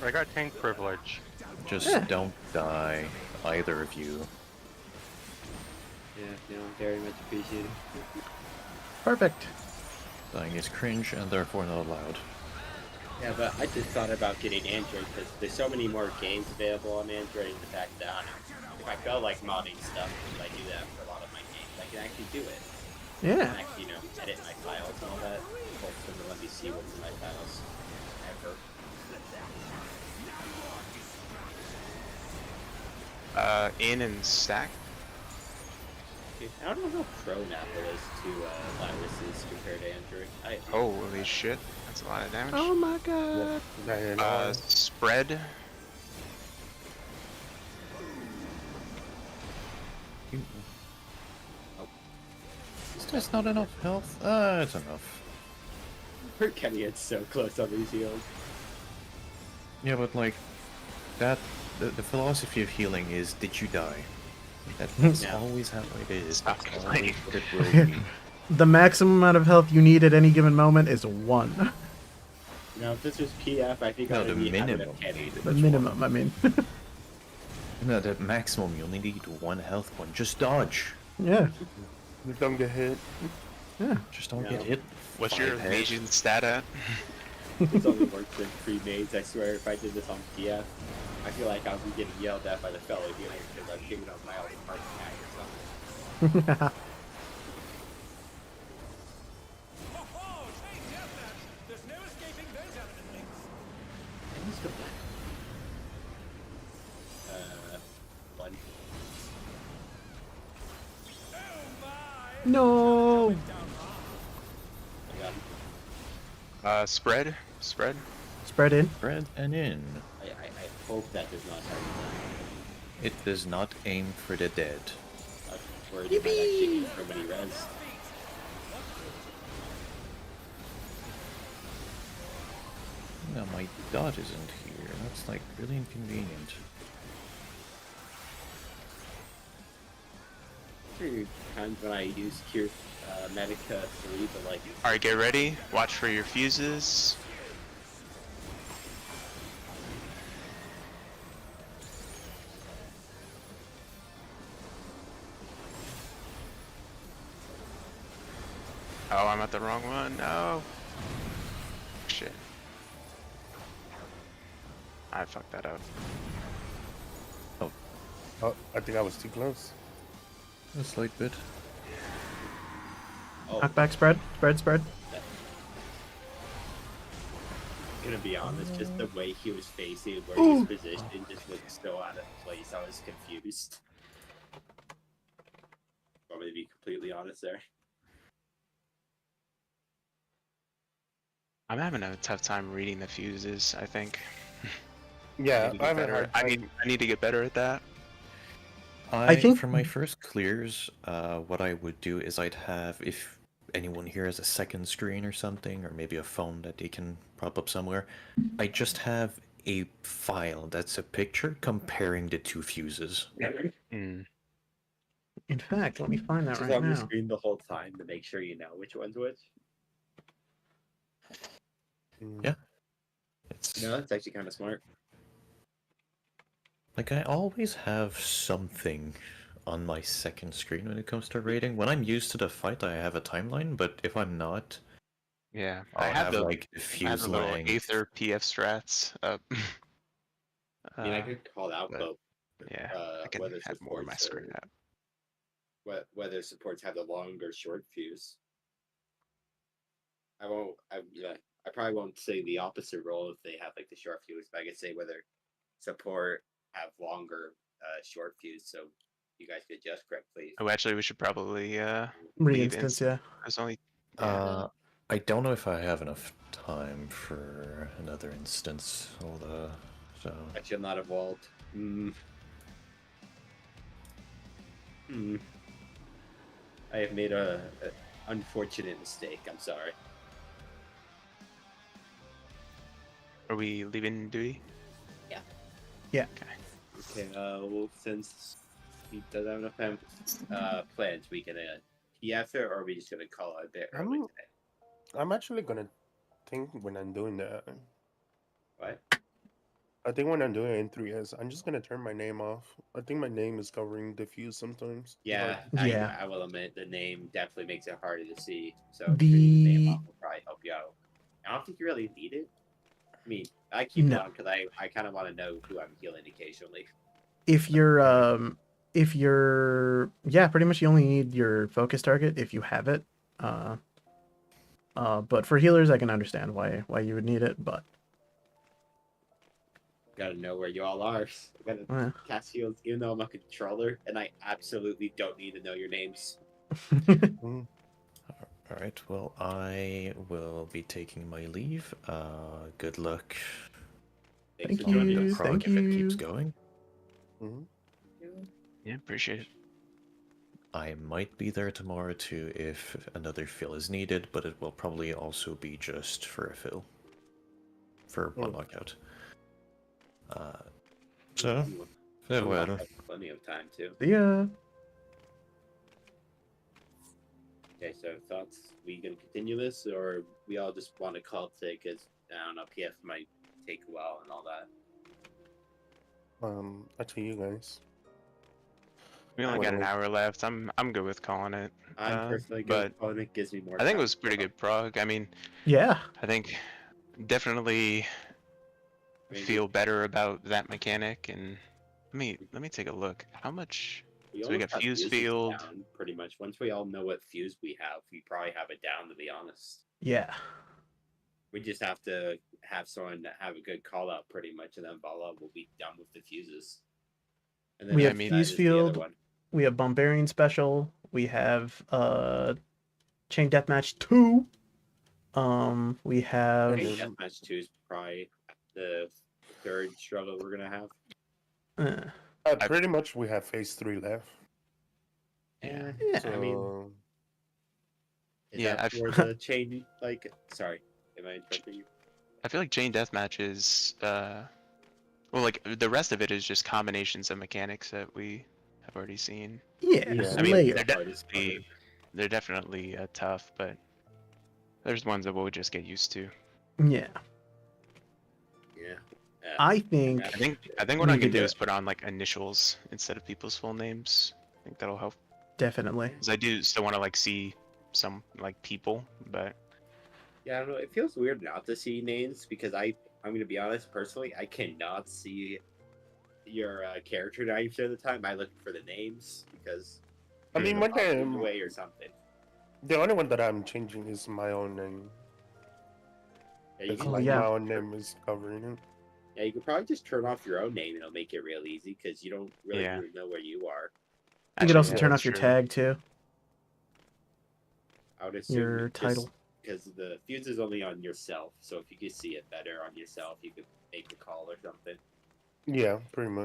I got tank privilege. Just Yeah. don't die, either of you. Yeah, very much appreciated. Perfect. Dying is cringe and therefore not allowed. Yeah, but I just thought about getting Android because there's so many more games available on Android, and the fact that I don't know, if I felt like modding stuff, if I do that for a lot of my games, I can actually do it. I Yeah. can actually, edit my files and all that. Folks doesn't let me see what's in my files ever. In and stack. I don't know how prone Apple is to viruses compared to Android. Holy shit, that's a lot of damage. Oh my god. Spread. That's not enough health. It's enough. We're getting it so close on these heals. Yeah, but like, the philosophy of healing is, did you die? That's Yeah. always how it is. Stop That's complaining. always what it will be. The maximum amount of health you need at any given moment is 1. Now, if this was PF, I think No, I would the be having a minimum penny. needed The is minimum, one. I mean. No, the maximum you only need 1 health point. Just dodge. Yeah. You don't get hit. Yeah. Just don't Yeah. get hit. What's your 5 heads. Legion stat at? It's only works in pre-mades. I swear, if I did this on PF, I feel like I'll be getting yelled at by the fellow healer because I'm giving up my own party tag or something. Ho ho! Change up then! There's no escaping those element links. Let's go back. One. Oh my! No. Down hard. I got him. Spread. Spread. Spread in. Spread and in. I hope that does not happen. It does not aim for the dead. I'm worried it might actually need so many res. No, my dot isn't here. That's like really inconvenient. There are times when I use Cure Medica 3, but like... Alright, get ready. Watch for your fuses. Oh, I'm at the wrong one. No. Shit. I fucked that up. Oh, I think I was too close. A slight bit. Oh, Knockback spread. Spread. I'm gonna be honest, just the way he was facing and where he was positioned just looked so out of place. I was confused. Want me to be completely honest there? I'm having a tough time reading the fuses, I think. Yeah, need to I get haven't better. heard. I need to get better at that. I think- for my first clears, what I would do is I'd have, if anyone here has a second screen or something, or maybe a phone that they can prop up somewhere, I just have a file that's a picture comparing the 2 fuses. Mm. In fact, let me find that Just right on your now. screen the whole time to make sure you know which one's which. Yeah. It's No, that's actually kind of smart. like I always have something on my second screen when it comes to rating. When I'm used to the fight, I have a timeline, but if I'm not, Yeah, I'll I have the like I have fuse the little length. Aether PF strats up. I mean, I could call out but- both. Yeah, I can Whether have more of my supports screen or- up. whether supports have the long or short fuse. I won't. I probably won't say the opposite role if they have like the short fuse, but I could say whether support have longer short fuse, so you guys could adjust correctly. Oh, actually, we should probably leave Re-instance, yeah. There's only I don't know if I have enough time for another instance. So I should not have evolved. I have made a unfortunate mistake. I'm sorry. Are we leaving duty? Okay. Well, since he doesn't have enough plans, we can PF it, or are we just gonna call it a bit early I'm- today? I'm actually gonna think when I'm doing that. What? I think when I'm doing M3S, I'm just gonna turn my name off. I think my name is covering diffuse sometimes. Yeah, Yeah. I will admit the name definitely makes it harder to see. So turning the name The off will probably help you out. I don't think you really need it. I mean, I keep it No. on because I kind of want to know who I'm healing occasionally. if you're yeah, pretty much you only need your focus target if you have it. But for healers, I can understand why you would need it, but Gotta know where you all are. I gotta eh. cast heals, even though I'm a controller, and I absolutely don't need to know your names. Mm. Alright, well, I will be taking my leave. Good luck Thanks Thank for joining you, us. Prog thank if it keeps you. going. Mhm. Yeah, appreciate it. I might be there tomorrow too if another fill is needed, but it will probably also be just for a fill. For one Mm. knockout. So, One farewell. knockout, plenty of time too. See ya. Okay, so thoughts? We gonna continue this, or we all just want to call it today? Because I don't know, PF might take a while and all that. Up to you guys. We only I'm got an Well, hour left. I'm good with calling it. personally good. But But it gives me more. I think time it was to pretty go. good prog. I mean, Yeah. I think definitely Maybe feel better about that mechanic. And let me take a look. How much? we So we almost got have fuse fuses field. down pretty much. Once we all know what fuse we have, we probably have it down. To be honest, Yeah. we just have to have someone have a good call out, pretty much, and then voila, we'll be done with the fuses. And then We Yeah, I have mean, fuse is the other field. one. We have Bombarian Special. We have Chain Deathmatch 2. We have Okay, And then- Deathmatch 2 is probably the third struggle we're gonna have. pretty much we have phase 3 left. yeah. Yeah. So I mean, is Yeah, that I've- for the chain? Like, sorry, am I interrupting you? I feel like chain deathmatch is well, like the rest of it is just combinations of mechanics that we have already seen. Yeah. Yeah. I mean, Layer. they're definitely tough, but there's ones that we'll just get used to. Yeah. Yeah. I think I think what We I'm could gonna do do it. is put on like initials instead of people's full names. I think that'll help. definitely. Cause I do still want to like see some like people, but Yeah, I don't know. It feels weird not to see names because I'm gonna be honest. Personally, I cannot see your character 90% of the time. I look for the names because I mean, they're one popping time, away or something. the only one that I'm changing is my own name. Yeah, you It's can, Oh, like yeah. my own name is covering it. yeah, you could probably just turn off your own name and it'll make it real easy because you don't really Yeah. know where you are. You could also yeah, turn that's off your true. tag too. I would assume Your title. because the fuse is only on yourself. So if you could see it better on yourself, you could make a call or something. Yeah, pretty much.